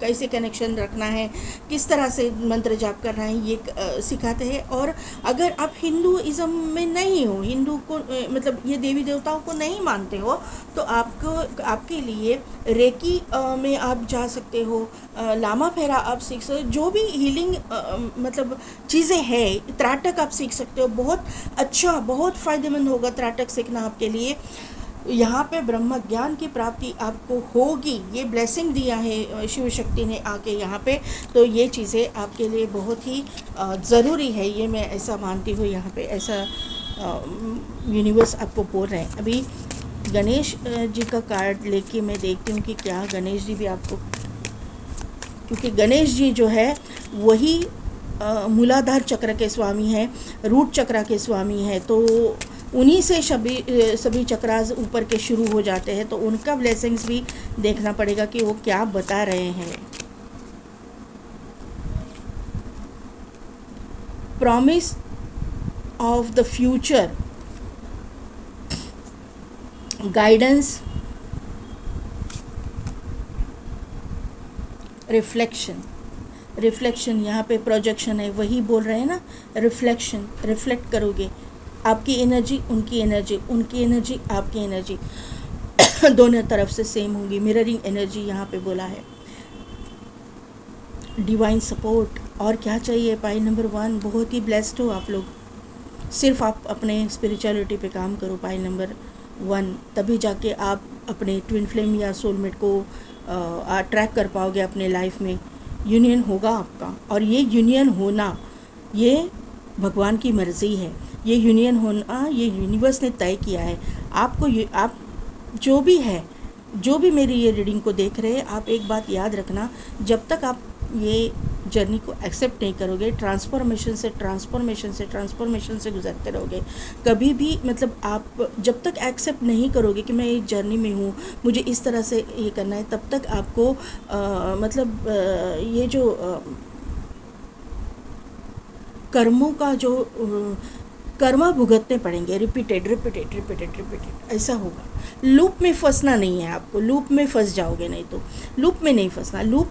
कैसे कनेक्शन रखना है, किस तरह से मंत्र जाप करना है, ये सिखाते हैं। और अगर आप हिंदुइज़्म में नहीं हो, हिंदू को मतलब ये देवी देवताओं को नहीं मानते हो, तो आपके लिए रेकी में आप जा सकते हो, लामा फेरा आप सीख सकते हो, जो भी हीलिंग मतलब चीज़ें हैं। त्राटक आप सीख सकते हो, बहुत अच्छा, बहुत फ़ायदेमंद होगा त्राटक सीखना आपके लिए। यहाँ पे ब्रह्म ज्ञान की प्राप्ति आपको होगी, ये ब्लेसिंग दिया है शिव शक्ति ने आके यहाँ पे। तो ये चीज़ें आपके लिए बहुत ही ज़रूरी है, ये मैं ऐसा मानती हूँ। यहाँ पे ऐसा यूनिवर्स आपको बोल रहे हैं। अभी गणेश जी का कार्ड लेके मैं देखती हूँ कि क्या गणेश जी भी आपको, क्योंकि गणेश जी जो है वही मूलाधार चक्र के स्वामी हैं, रूट चक्र के स्वामी हैं। तो उन्हीं से सभी चक्रास ऊपर के शुरू हो जाते हैं। तो उनका ब्लेसिंग्स भी देखना पड़ेगा कि वो क्या बता रहे हैं। Promise of the future, guidance, reflection यहाँ पे प्रोजेक्शन है, वही बोल रहे हैं ना, रिफ्लेक्शन, रिफ्लेक्ट करोगे। आपकी एनर्जी उनकी एनर्जी, उनकी एनर्जी आपकी एनर्जी दोनों तरफ से सेम होगी। मिररिंग एनर्जी यहाँ पे बोला है। डिवाइन सपोर्ट, और क्या चाहिए? पाइल नंबर 1, बहुत ही ब्लेस्ड हो आप लोग। सिर्फ आप अपने स्पिरिचुअलिटी पे काम करो पाइल नंबर 1, तभी जाके आप अपने ट्विन फ्लेम या सोलमेट को अट्रैक्ट कर पाओगे अपने लाइफ में। यूनियन होगा आपका, और ये यूनियन होना ये भगवान की मर्ज़ी है। ये यूनियन होना ये यूनिवर्स ने तय किया है। आप जो भी है, जो भी मेरी ये रीडिंग को देख रहे हैं, आप एक बात याद रखना, जब तक आप ये जर्नी को एक्सेप्ट नहीं करोगे, ट्रांसफॉर्मेशन से गुजरते रहोगे, कभी भी मतलब आप जब तक एक्सेप्ट नहीं करोगे कि मैं एक जर्नी में हूँ, मुझे इस तरह से ये करना है, तब तक आपको ये जो कर्मों का जो कर्मा भुगतने पड़ेंगे, रिपीटेड ऐसा होगा। लूप में फंसना नहीं है आपको, लूप में फंस जाओगे, नहीं तो लूप में नहीं फंसना, लूप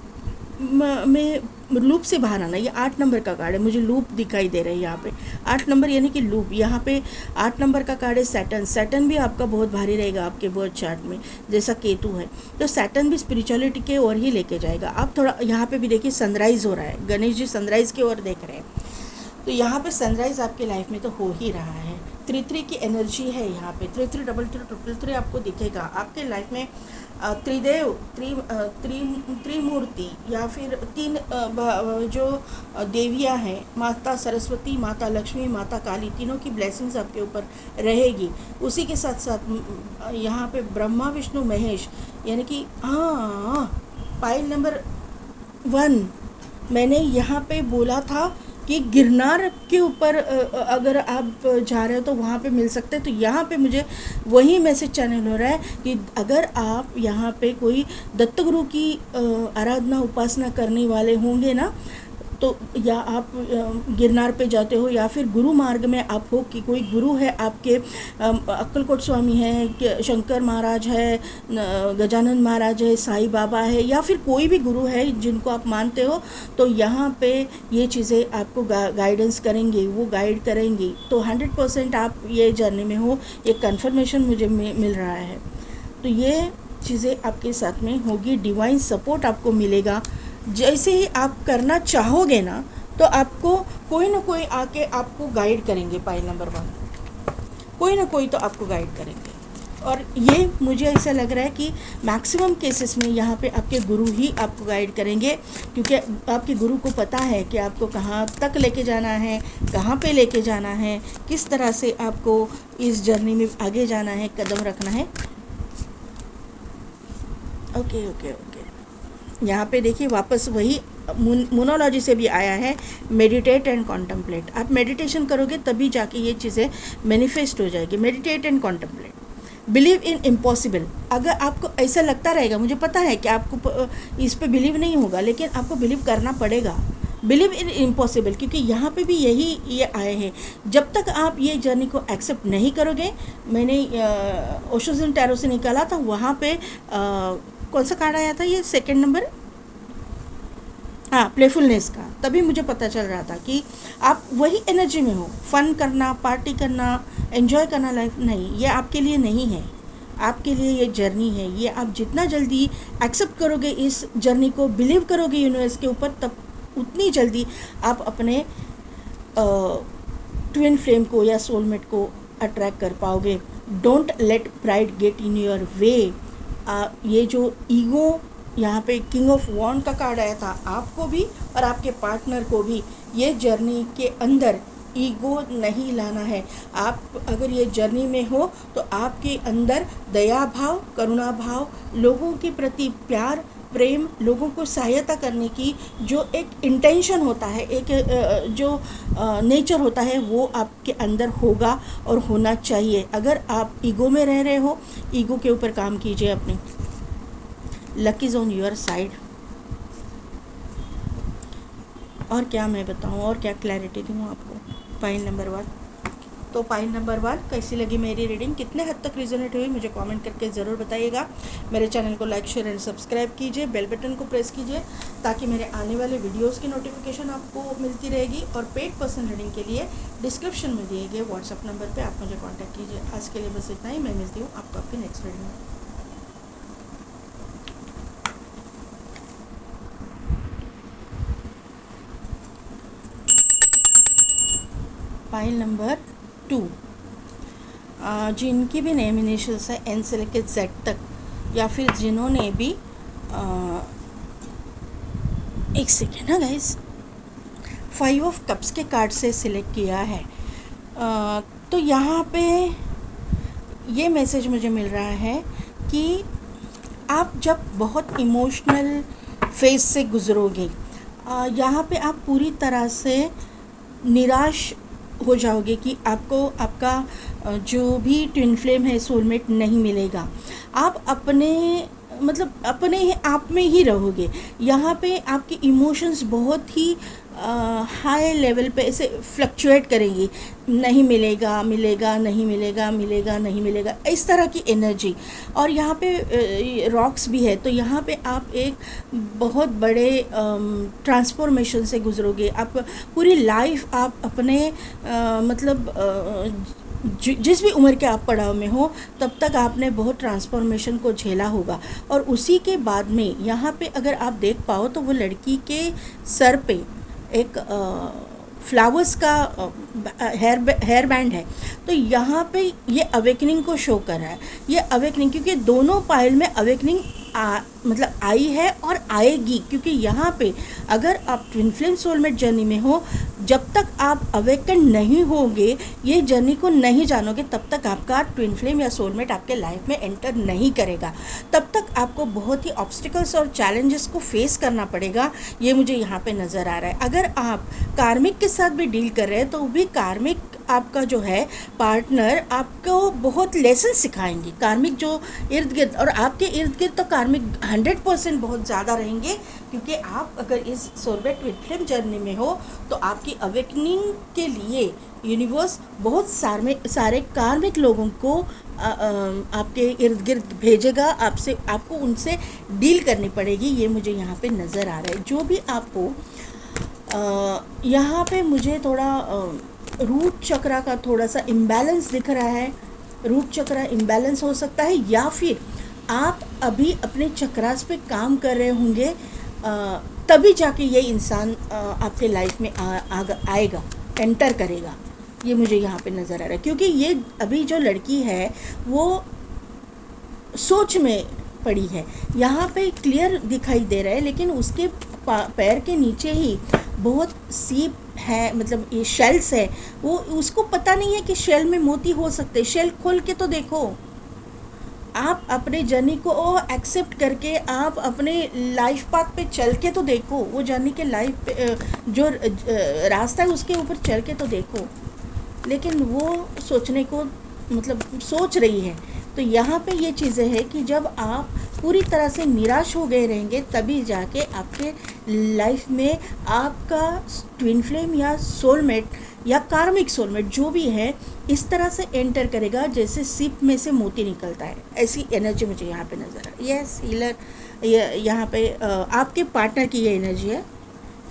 से बाहर आना। ये 8 नंबर का कार्ड है, मुझे लूप दिखाई दे रहा है यहाँ पे। 8 नंबर यानी कि लूप। यहाँ पे 8 नंबर का कार्ड है सैटर्न भी आपका बहुत भारी रहेगा आपके बर्थ चार्ट में, जैसा केतु है। तो सैटर्न भी स्पिरिचुअलिटी के ओर ही लेके जाएगा। आप थोड़ा यहाँ पे भी देखिए, सनराइज़ हो रहा है, गणेश जी सनराइज़ की ओर देख रहे हैं। तो यहाँ पे सनराइज़ आपके लाइफ में तो हो ही रहा है। 3 की एनर्जी है यहाँ पे, 3 आपको दिखेगा आपके लाइफ में। त्रिदेव, त्रिमूर्ति या फिर 3 जो देवियाँ हैं, माता सरस्वती, माता लक्ष्मी, माता काली, तीनों की ब्लेसिंग्स आपके ऊपर रहेगी। उसी के साथ साथ यहाँ पे ब्रह्मा विष्णु महेश, यानी कि हाँ पाइल नंबर 1 मैंने यहाँ पे बोला था कि गिरनार के ऊपर अगर आप जा रहे हो तो वहाँ पे मिल सकते हैं। तो यहाँ पे मुझे वही मैसेज चैनल हो रहा है कि अगर आप यहाँ पे कोई दत्तगुरु की आराधना उपासना करने वाले होंगे ना, तो या आप गिरनार पे जाते हो या फिर गुरु मार्ग में आप हो कि कोई गुरु है आपके, अक्कलकोट स्वामी है, शंकर महाराज है, गजानन महाराज है, साईं बाबा है, या फिर कोई भी गुरु है जिनको आप मानते हो, तो यहाँ पे ये चीज़ें आपको गाइडेंस करेंगे, वो गाइड करेंगी। तो 100% आप ये जर्नी में हो, ये कन्फर्मेशन मुझे मिल रहा है। तो ये चीज़ें आपके साथ में होगी, डिवाइन सपोर्ट आपको मिलेगा। जैसे ही आप करना चाहोगे ना, तो आपको कोई ना कोई आके आपको गाइड करेंगे। पाइल नंबर 1 कोई ना कोई तो आपको गाइड करेंगे, और ये मुझे ऐसा लग रहा है कि मैक्सिमम केसेस में यहाँ पे आपके गुरु ही आपको गाइड करेंगे, क्योंकि आपके गुरु को पता है कि आपको कहाँ तक लेके जाना है, कहाँ पे लेके जाना है, किस तरह से आपको इस जर्नी में आगे जाना है, कदम रखना है। ओके ओके ओके, यहाँ पे देखिए वापस वही मोनोलॉजी से भी आया है, मेडिटेट एंड कॉन्टम्पलेट। आप मेडिटेशन करोगे तभी जाके ये चीज़ें मैनिफेस्ट हो जाएगी। Meditate and contemplate, believe in impossible. अगर आपको ऐसा लगता रहेगा, मुझे पता है कि आपको इस पे बिलीव नहीं होगा, लेकिन आपको बिलीव करना पड़ेगा। बिलीव इन इम्पॉसिबल, क्योंकि यहाँ पे भी यही ये आए हैं। जब तक आप ये जर्नी को एक्सेप्ट नहीं करोगे, मैंने ओशो टैरो से निकाला था, वहाँ पे कौन सा कार्ड आया था, ये सेकंड नंबर, हाँ, प्लेफुलनेस का। तभी मुझे पता चल रहा था कि आप वही एनर्जी में हो, फन करना, पार्टी करना, एंजॉय करना लाइफ नहीं, ये आपके लिए नहीं है। आपके लिए ये जर्नी है। ये आप जितना जल्दी एक्सेप्ट करोगे इस जर्नी को, बिलीव करोगे यूनिवर्स के ऊपर, तब उतनी जल्दी आप अपने ट्विन फ्लेम को या सोलमेट को अट्रैक्ट कर पाओगे। Don't let pride get in your way. ये जो ईगो, यहाँ पे किंग ऑफ वॉन्ड का कार्ड आया था, आपको भी और आपके पार्टनर को भी ये जर्नी के अंदर ईगो नहीं लाना है। आप अगर ये जर्नी में हो तो आपके अंदर दया भाव, करुणा भाव, लोगों के प्रति प्यार, प्रेम, लोगों को सहायता करने की जो एक इंटेंशन होता है, एक जो नेचर होता है, वो आपके अंदर होगा और होना चाहिए। अगर आप ईगो में रह रहे हो, ईगो के ऊपर काम कीजिए अपने। Luck is on your side. और क्या मैं बताऊँ, और क्या क्लैरिटी दूँ आपको। पाइल नंबर 1, तो पाइल नंबर 1 कैसी लगी मेरी रीडिंग, कितने हद तक रिजोनेट हुई, मुझे कमेंट करके ज़रूर बताइएगा। मेरे चैनल को लाइक, शेयर एंड सब्सक्राइब कीजिए, बेल बटन को प्रेस कीजिए, ताकि मेरे आने वाले वीडियोस की नोटिफिकेशन आपको मिलती रहेगी। और पेड पर्सन रीडिंग के लिए डिस्क्रिप्शन में दिए गए व्हाट्सअप नंबर पर आप मुझे कॉन्टैक्ट कीजिए। आज के लिए बस इतना ही, मैं मिलती हूँ आपको आपकी नेक्स्ट रीडिंग में। पाइल नंबर 2, जिनकी भी नेम इनिशियल्स है एन से लेकर जेड तक, या फिर जिन्होंने भी एक सेकेंड ना गाइस, 5 ऑफ कप्स के कार्ड से सिलेक्ट किया है। तो यहाँ पे ये मैसेज मुझे मिल रहा है कि आप जब बहुत इमोशनल फेज से गुजरोगे, यहाँ पे आप पूरी तरह से निराश हो जाओगे कि आपको आपका जो भी ट्विन फ्लेम है, सोलमेट नहीं मिलेगा। आप अपने आप में ही रहोगे। यहाँ पे आपके इमोशंस बहुत ही हाई लेवल पे ऐसे फ्लक्चुएट करेंगी, नहीं मिलेगा, मिलेगा, नहीं मिलेगा, मिलेगा, नहीं मिलेगा, इस तरह की एनर्जी। और यहाँ पे रॉक्स भी है, तो यहाँ पे आप एक बहुत बड़े ट्रांसफॉर्मेशन से गुजरोगे। आप पूरी लाइफ आप अपने जिस भी उम्र के आप पड़ाव में हो, तब तक आपने बहुत ट्रांसफॉर्मेशन को झेला होगा। और उसी के बाद में यहाँ पे अगर आप देख पाओ तो वो लड़की के सर पे एक फ्लावर्स का हेयर बैंड है। तो यहाँ पे ये अवेकनिंग को शो कर रहा है। ये अवेकनिंग, क्योंकि दोनों पाइल में अवेकनिंग आई है और आएगी। क्योंकि यहाँ पे अगर आप ट्विन फ्लेम सोलमेट जर्नी में हो, जब तक आप अवेकन नहीं होंगे, ये जर्नी को नहीं जानोगे, तब तक आपका ट्विन फ्लेम या सोलमेट आपके लाइफ में एंटर नहीं करेगा। तब तक आपको बहुत ही ऑब्स्टिकल्स और चैलेंजेस को फेस करना पड़ेगा। ये मुझे यहाँ पे नज़र आ रहा है। अगर आप कार्मिक के साथ भी डील कर रहे हैं तो भी कार्मिक आपका जो है पार्टनर आपको बहुत लेसन सिखाएंगे। कार्मिक जो इर्द गिर्द, और आपके इर्द गिर्द तो कार्मिक 100% बहुत ज़्यादा रहेंगे, क्योंकि आप अगर इस सोलमेट ट्विन फ्लेम जर्नी में हो तो आपकी अवेकनिंग के लिए यूनिवर्स बहुत सारे कार्मिक लोगों को आपके इर्द गिर्द भेजेगा। आपको उनसे डील करनी पड़ेगी। ये मुझे यहाँ पे नज़र आ रहा है। जो भी आपको यहाँ पे मुझे थोड़ा रूट चक्रा का थोड़ा सा इम्बैलेंस दिख रहा है। रूट चक्रा इम्बैलेंस हो सकता है, या फिर आप अभी अपने चक्रास पे काम कर रहे होंगे, तभी जाके ये इंसान आपके लाइफ में आएगा, एंटर करेगा। ये मुझे यहाँ पे नज़र आ रहा है, क्योंकि ये अभी जो लड़की है वो सोच में पड़ी है। यहाँ पे क्लियर दिखाई दे रहा है, लेकिन उसके पैर के नीचे ही बहुत सीप है, मतलब ये शेल्स है। वो उसको पता नहीं है कि शेल में मोती हो सकते। शेल खोल के तो देखो, आप अपने जर्नी को एक्सेप्ट करके आप अपने लाइफ पाथ पे चल के तो देखो। वो जर्नी के लाइफ पे जो रास्ता है उसके ऊपर चल के तो देखो। लेकिन वो सोचने को मतलब सोच रही है। तो यहाँ पे ये चीज़ें हैं कि जब आप पूरी तरह से निराश हो गए रहेंगे, तभी जाके आपके लाइफ में आपका ट्विन फ्लेम या सोलमेट या कार्मिक सोलमेट जो भी है इस तरह से एंटर करेगा जैसे सिप में से मोती निकलता है। ऐसी एनर्जी मुझे यहाँ पे नज़र आ रही है। यस, हीलर, यहाँ पे आपके पार्टनर की ये एनर्जी है,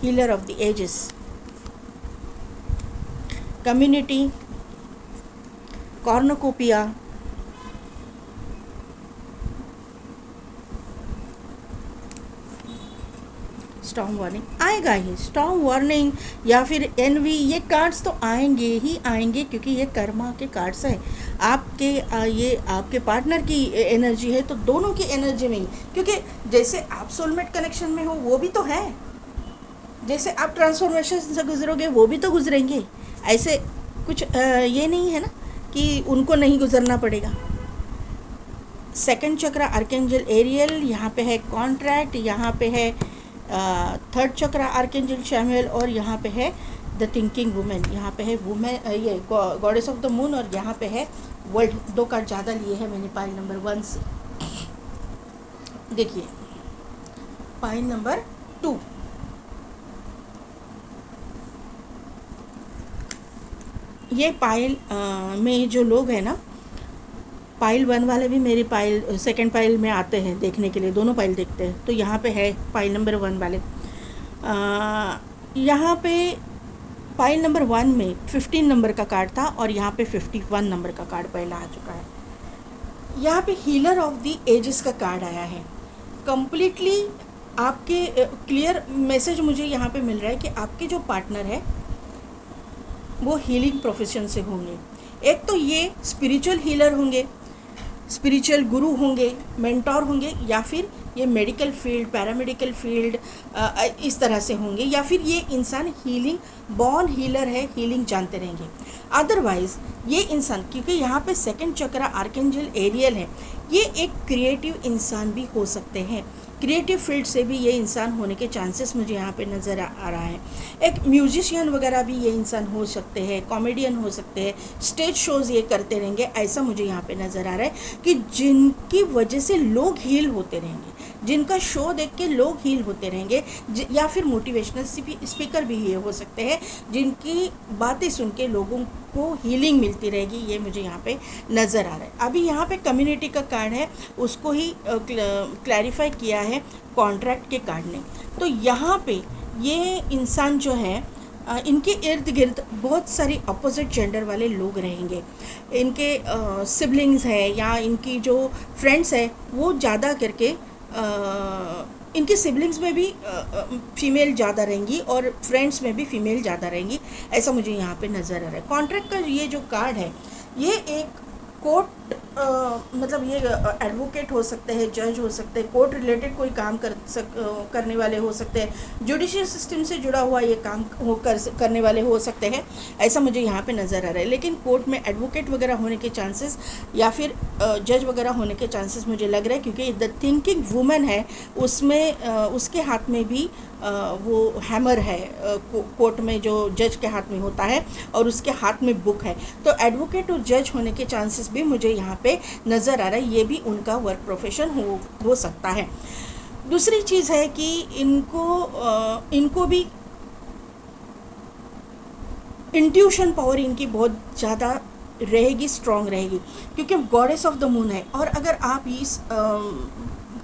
healer of the ages, community, cornucopia, storm warning आएगा ही। स्टॉर्म वार्निंग या फिर एनवी, ये कार्ड्स तो आएंगे ही आएंगे, क्योंकि ये कर्मा के कार्ड्स हैं। ये आपके पार्टनर की एनर्जी है, तो दोनों की एनर्जी में ही, क्योंकि जैसे आप सोलमेट कनेक्शन में हो वो भी तो है, जैसे आप ट्रांसफॉर्मेशन से गुजरोगे वो भी तो गुजरेंगे। ऐसे कुछ ये नहीं है ना कि उनको नहीं गुजरना पड़ेगा। सेकंड चक्र आर्कएंजल एरियल, यहाँ पे है कॉन्ट्रैक्ट, यहाँ पे है थर्ड चक्र आर्कएंजल शैमुएल, और यहाँ पे है द थिंकिंग वुमेन। यहाँ पे है वुमेन, ये गॉडेस ऑफ द मून, और यहाँ पे है वर्ल्ड। 2 कार्ड ज़्यादा लिए हैं मैंने पाइल नंबर 1 से। देखिए पाइल नंबर 2, ये पाइल में जो लोग हैं ना, पाइल 1 वाले भी मेरी पाइल सेकंड पाइल में आते हैं देखने के लिए, दोनों पाइल देखते हैं। तो यहाँ पे है पाइल नंबर 1 वाले। यहाँ पे पाइल नंबर 1 में 15 नंबर का कार्ड था, और यहाँ पे 51 नंबर का कार्ड पहला आ चुका है। यहाँ पे हीलर ऑफ द एजेस का कार्ड आया है। कंप्लीटली आपके क्लियर मैसेज मुझे यहाँ पे मिल रहा है कि आपके जो पार्टनर है वो हीलिंग प्रोफेशन से होंगे। एक तो ये स्पिरिचुअल हीलर होंगे, स्पिरिचुअल गुरु होंगे, मेंटोर होंगे, या फिर ये मेडिकल फील्ड, पैरामेडिकल फील्ड इस तरह से होंगे, या फिर ये इंसान हीलिंग बॉर्न हीलर है, हीलिंग जानते रहेंगे। अदरवाइज़ ये इंसान, क्योंकि यहाँ पे सेकंड चक्र आर्कएंजल एरियल है, ये एक क्रिएटिव इंसान भी हो सकते हैं। क्रिएटिव फील्ड से भी ये इंसान होने के चांसेस मुझे यहाँ पे नज़र आ रहा है। एक म्यूजिशियन वगैरह भी ये इंसान हो सकते हैं, कॉमेडियन हो सकते हैं, स्टेज शोज़ ये करते रहेंगे, ऐसा मुझे यहाँ पे नज़र आ रहा है कि जिनकी वजह से लोग हील होते रहेंगे, जिनका शो देख के लोग हील होते रहेंगे, या फिर मोटिवेशनल स्पीकर भी ये हो सकते हैं जिनकी बातें सुन के लोगों को हीलिंग मिलती रहेगी। ये मुझे यहाँ पे नज़र आ रहा है। अभी यहाँ पे कम्युनिटी का कार्ड है, उसको ही क्लैरिफाई किया है कॉन्ट्रैक्ट के कार्ड ने। तो यहाँ पे ये इंसान जो है, इनके इर्द गिर्द बहुत सारी अपोजिट जेंडर वाले लोग रहेंगे। इनके सिबलिंग्स हैं या इनकी जो फ्रेंड्स है वो ज़्यादा करके इनके सिबलिंग्स में भी फीमेल ज़्यादा रहेंगी और फ्रेंड्स में भी फीमेल ज़्यादा रहेंगी, ऐसा मुझे यहाँ पे नज़र आ रहा है। कॉन्ट्रैक्ट का ये जो कार्ड है, ये एक कोर्ट मतलब ये एडवोकेट हो सकते हैं, जज हो सकते हैं, कोर्ट रिलेटेड कोई काम करने वाले हो सकते हैं, जुडिशियल सिस्टम से जुड़ा हुआ ये काम करने वाले हो सकते हैं, ऐसा मुझे यहाँ पे नज़र आ रहा है। लेकिन कोर्ट में एडवोकेट वगैरह होने के चांसेस या फिर जज वगैरह होने के चांसेस मुझे लग रहा है, क्योंकि द थिंकिंग वुमन है उसमें उसके हाथ में भी वो हैमर है, कोर्ट में जो जज के हाथ में होता है और उसके हाथ में बुक है। तो एडवोकेट और जज होने के चांसेस भी मुझे यहाँ पे नज़र आ रहा है, ये भी उनका वर्क प्रोफेशन हो सकता है। दूसरी चीज़ है कि इनको भी इंट्यूशन पावर इनकी बहुत ज़्यादा रहेगी, स्ट्रॉन्ग रहेगी, क्योंकि गॉडेस ऑफ द मून है। और अगर आप इस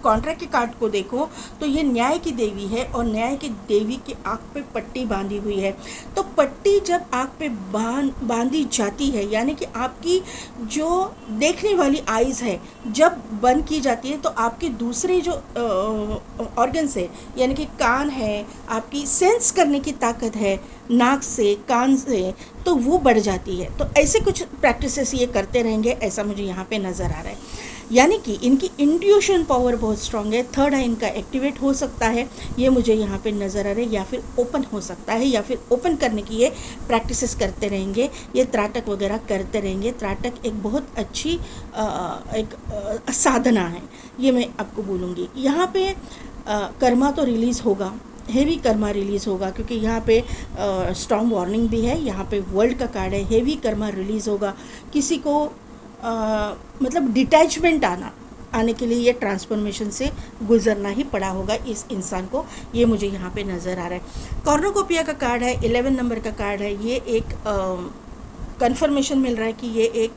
कॉन्ट्रैक्ट के कार्ड को देखो तो ये न्याय की देवी है और न्याय की देवी की आँख पे पट्टी बांधी हुई है। तो पट्टी जब आँख पे बांधी जाती है, यानी कि आपकी जो देखने वाली आइज़ है जब बंद की जाती है, तो आपके दूसरे जो ऑर्गन्स है, यानी कि कान है, आपकी सेंस करने की ताकत है नाक से, कान से, तो वो बढ़ जाती है। तो ऐसे कुछ प्रैक्टिसेस ये करते रहेंगे, ऐसा मुझे यहाँ पे नज़र आ रहा है। यानी कि इनकी इंट्यूशन पावर बहुत स्ट्रांग है। थर्ड आई इनका एक्टिवेट हो सकता है, ये मुझे यहाँ पे नज़र आ रहा है, या फिर ओपन हो सकता है, या फिर ओपन करने की ये प्रैक्टिसेस करते रहेंगे, ये त्राटक वगैरह करते रहेंगे। त्राटक एक बहुत अच्छी साधना है, ये मैं आपको बोलूँगी। यहाँ पे कर्मा तो रिलीज़ होगा, हेवी कर्मा रिलीज़ होगा, क्योंकि यहाँ पे स्ट्रॉन्ग वार्निंग भी है, यहाँ पे वर्ल्ड का कार्ड है, हेवी कर्मा रिलीज़ होगा। किसी को मतलब डिटैचमेंट आने के लिए ये ट्रांसफॉर्मेशन से गुजरना ही पड़ा होगा इस इंसान को, ये मुझे यहाँ पे नज़र आ रहा है। कॉर्नोकोपिया का कार्ड है, 11 नंबर का कार्ड है। ये एक कंफर्मेशन मिल रहा है कि ये एक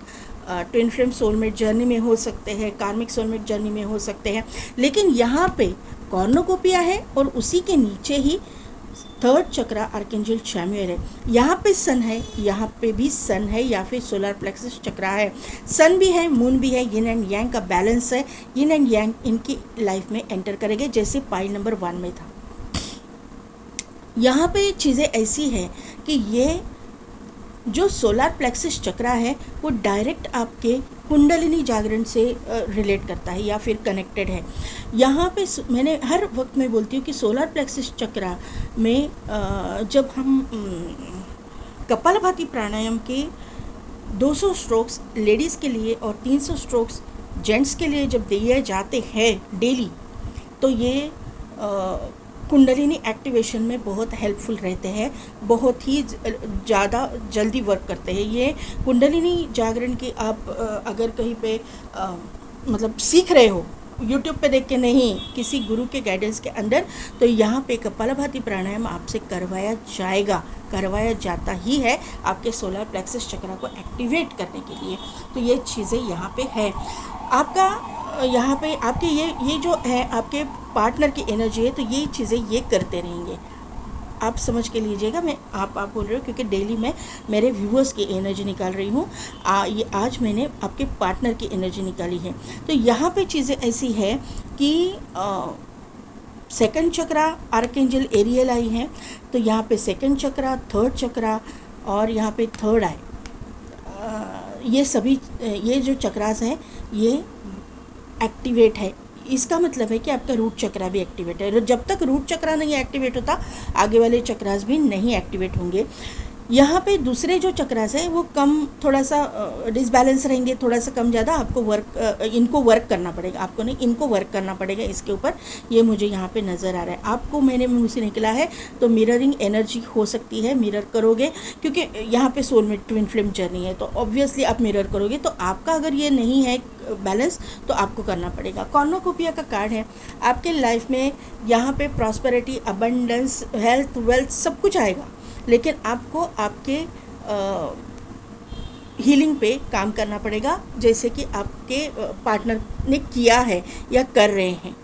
ट्विन फ्लेम सोलमेट जर्नी में हो सकते हैं, कार्मिक सोलमेट जर्नी में हो सकते हैं। लेकिन यहाँ पे कॉर्नोकोपिया है और उसी के नीचे ही थर्ड चक्रा आर्कएंजल शैमुएल है। यहाँ पे सन है, यहाँ पे भी सन है, या फिर सोलर प्लेक्सस चक्रा है। सन भी है, मून भी है, यिन एंड यांग का बैलेंस है। यिन एंड यांग इनकी लाइफ में एंटर करेंगे, जैसे पाइल नंबर 1 में था। यहाँ पे चीज़ें ऐसी हैं कि ये जो सोलर प्लेक्सस चक्रा है वो डायरेक्ट आपके कुंडलिनी जागरण से रिलेट करता है या फिर कनेक्टेड है। यहाँ पे मैंने हर वक्त में बोलती हूँ कि सोलर प्लेक्सस चक्रा में जब हम कपालभाति प्राणायाम के 200 स्ट्रोक्स लेडीज़ के लिए और 300 स्ट्रोक्स जेंट्स के लिए जब दिए जाते हैं डेली, तो ये कुंडलिनी एक्टिवेशन में बहुत हेल्पफुल रहते हैं, बहुत ही ज़्यादा जल्दी वर्क करते हैं। ये कुंडलिनी जागरण की आप अगर कहीं पे मतलब सीख रहे हो, यूट्यूब पे देख के नहीं, किसी गुरु के गाइडेंस के अंदर, तो यहाँ पे कपालभाति प्राणायाम आपसे करवाया जाता ही है आपके सोलर प्लेक्सस चक्रा को एक्टिवेट करने के लिए। तो ये चीज़ें यहाँ पे है। आपका यहाँ पे आपके ये जो है आपके पार्टनर की एनर्जी है, तो ये चीज़ें ये करते रहेंगे। आप समझ के लीजिएगा, मैं आप बोल रहे हो क्योंकि डेली मैं मेरे व्यूअर्स की एनर्जी निकाल रही हूँ। ये आज मैंने आपके पार्टनर की एनर्जी निकाली है। तो यहाँ पे चीज़ें ऐसी है कि सेकंड चक्रा आर्कएंजल एरियल आई है, तो यहाँ पे सेकंड चक्रा, थर्ड चक्रा और यहाँ पे थर्ड आई, ये सभी ये जो चक्रास हैं ये एक्टिवेट है। इसका मतलब है कि आपका रूट चक्रा भी एक्टिवेट है। जब तक रूट चक्रा नहीं एक्टिवेट होता, आगे वाले चक्रास भी नहीं एक्टिवेट होंगे। यहाँ पे दूसरे जो चक्रास है वो कम, थोड़ा सा डिसबैलेंस रहेंगे, थोड़ा सा कम ज़्यादा आपको इनको वर्क करना पड़ेगा, आपको नहीं, इनको वर्क करना पड़ेगा इसके ऊपर। ये मुझे यहाँ पे नज़र आ रहा है। आपको मैंने मुँह से निकला है तो मिररिंग एनर्जी हो सकती है, मिरर करोगे, क्योंकि यहाँ पे सोलमेट ट्विन फ्लेम जर्नी है, तो ऑब्वियसली आप मिरर करोगे। तो आपका अगर ये नहीं है बैलेंस, तो आपको करना पड़ेगा। कॉर्नोकोपिया का कार्ड है, आपके लाइफ में यहाँ पे प्रॉस्पेरिटी, अबंडेंस, हेल्थ, वेल्थ सब कुछ आएगा, लेकिन आपको आपके हीलिंग पे काम करना पड़ेगा, जैसे कि आपके पार्टनर ने किया है या कर रहे हैं।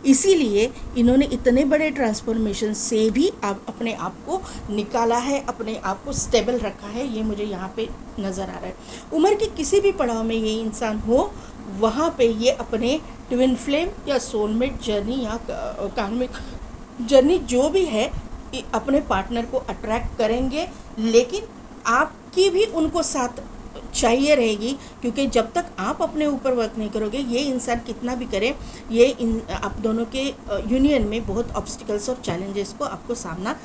इसीलिए इन्होंने इतने बड़े ट्रांसफॉर्मेशन से भी आप अपने आप को निकाला है, अपने आप को स्टेबल रखा है, ये मुझे यहाँ पे नज़र आ रहा है। उम्र के किसी भी पड़ाव में ये इंसान हो, वहाँ पे ये अपने ट्विन फ्लेम या सोलमेट जर्नी या कार्मिक जर्नी जो भी है, अपने पार्टनर को अट्रैक्ट करेंगे, लेकिन आपकी भी उनको साथ चाहिए रहेगी, क्योंकि जब तक आप अपने ऊपर वर्क नहीं करोगे, ये इंसान कितना भी करे, आप दोनों के यूनियन में बहुत ऑब्स्टिकल्स और चैलेंजेस को आपको सामना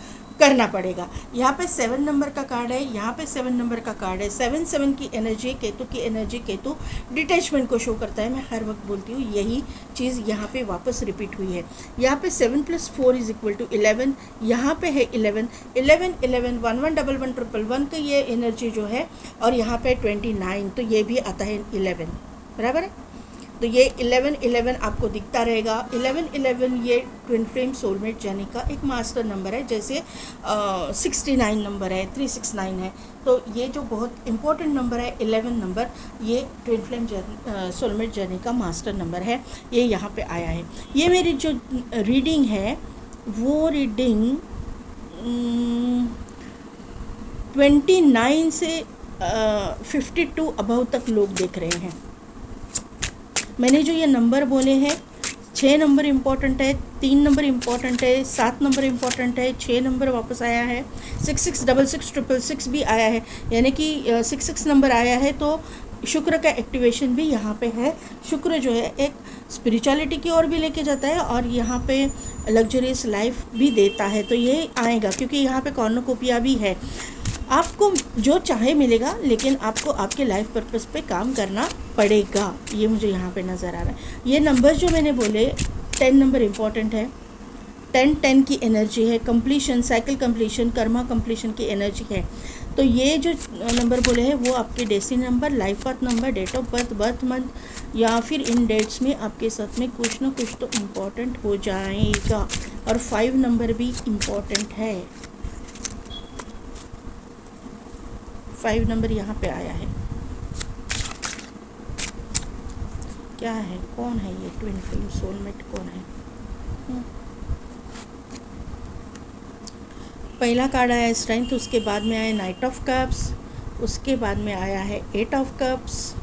करना पड़ेगा। यहाँ पे 7 नंबर का कार्ड है, यहाँ पे 7 नंबर का कार्ड है। 7 की एनर्जी, केतु की एनर्जी, केतु डिटैचमेंट को शो करता है। मैं हर वक्त बोलती हूँ, यही चीज़ यहाँ पे वापस रिपीट हुई है। यहाँ पे 7 + 4 = 11, यहाँ पे है 11 11 11 11 11 111 का ये एनर्जी जो है, और यहाँ पे 29, तो ये भी आता है 11, बराबर है। तो ये 11 11 आपको दिखता रहेगा। 11 11 ये ट्विन फ्लेम सोलमेट जर्नी का एक मास्टर नंबर है, जैसे 69 नंबर है, 369 है। तो ये जो बहुत इंपॉर्टेंट नंबर है 11 नंबर, ये ट्विन फ्लेम सोलमेट जर्नी का मास्टर नंबर है, ये यहाँ पे आया है। ये मेरी जो रीडिंग है वो रीडिंग 29 से 52 अबव तक लोग देख रहे हैं। मैंने जो ये नंबर बोले हैं, 6 नंबर इम्पॉर्टेंट है, 3 नंबर इम्पॉर्टेंट है, 7 नंबर इम्पॉर्टेंट है, 6 नंबर वापस आया है, 66 66 666 भी आया है, यानी कि 66 नंबर आया है। तो शुक्र का एक्टिवेशन भी यहाँ पे है। शुक्र जो है एक स्पिरिचुअलिटी की ओर भी लेके जाता है, और यहाँ पे लग्जरियस लाइफ भी देता है। तो ये आएगा, क्योंकि यहाँ पे कॉर्नोकोपिया भी है। आपको जो चाहे मिलेगा, लेकिन आपको आपके लाइफ पर्पस पे काम करना पड़ेगा, ये मुझे यहाँ पे नज़र आ रहा है। ये नंबर जो मैंने बोले, 10 नंबर इम्पॉर्टेंट है। 10 की एनर्जी है, completion, cycle completion, karma completion की एनर्जी है। तो ये जो नंबर बोले हैं वो आपके destiny number, life path number, date of birth, birth month, या फिर इन डेट्स में आपके साथ में कुछ ना कुछ तो इम्पॉर्टेंट हो जाएगा। और 5 नंबर भी इम्पॉर्टेंट है। 5 नंबर यहाँ पे आया है। क्या है, कौन है ये ट्विन फ्लेम सोलमेट, कौन है? पहला कार्ड आया है स्ट्रेंथ, उसके बाद में आया नाइट ऑफ कप्स, उसके बाद में आया है 8 ऑफ कप्स,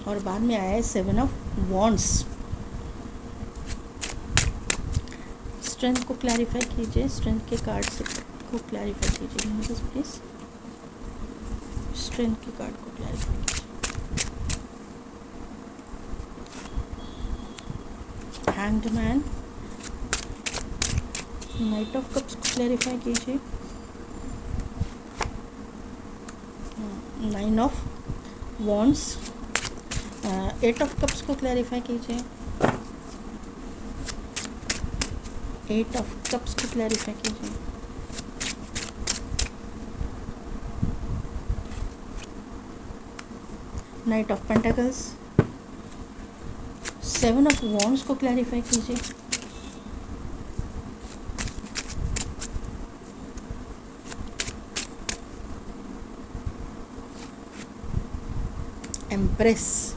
और बाद में आया है 7 ऑफ वॉन्ड्स। स्ट्रेंथ को क्लैरिफाई कीजिए, स्ट्रेंथ के कार्ड से को क्लैरिफाई कीजिए मुझे प्लीज़। स्ट्रेंथ के कार्ड को क्लैरिफाई कीजिए। Hanged man, knight of cups को क्लैरिफाई कीजिए। 9 ऑफ वॉन्ड्स, 8 ऑफ कप्स को क्लैरिफाई कीजिए। 8 ऑफ कप्स को क्लैरिफाई कीजिए। Knight of pentacles, 7 of wands को क्लैरिफाई कीजिए। Empress,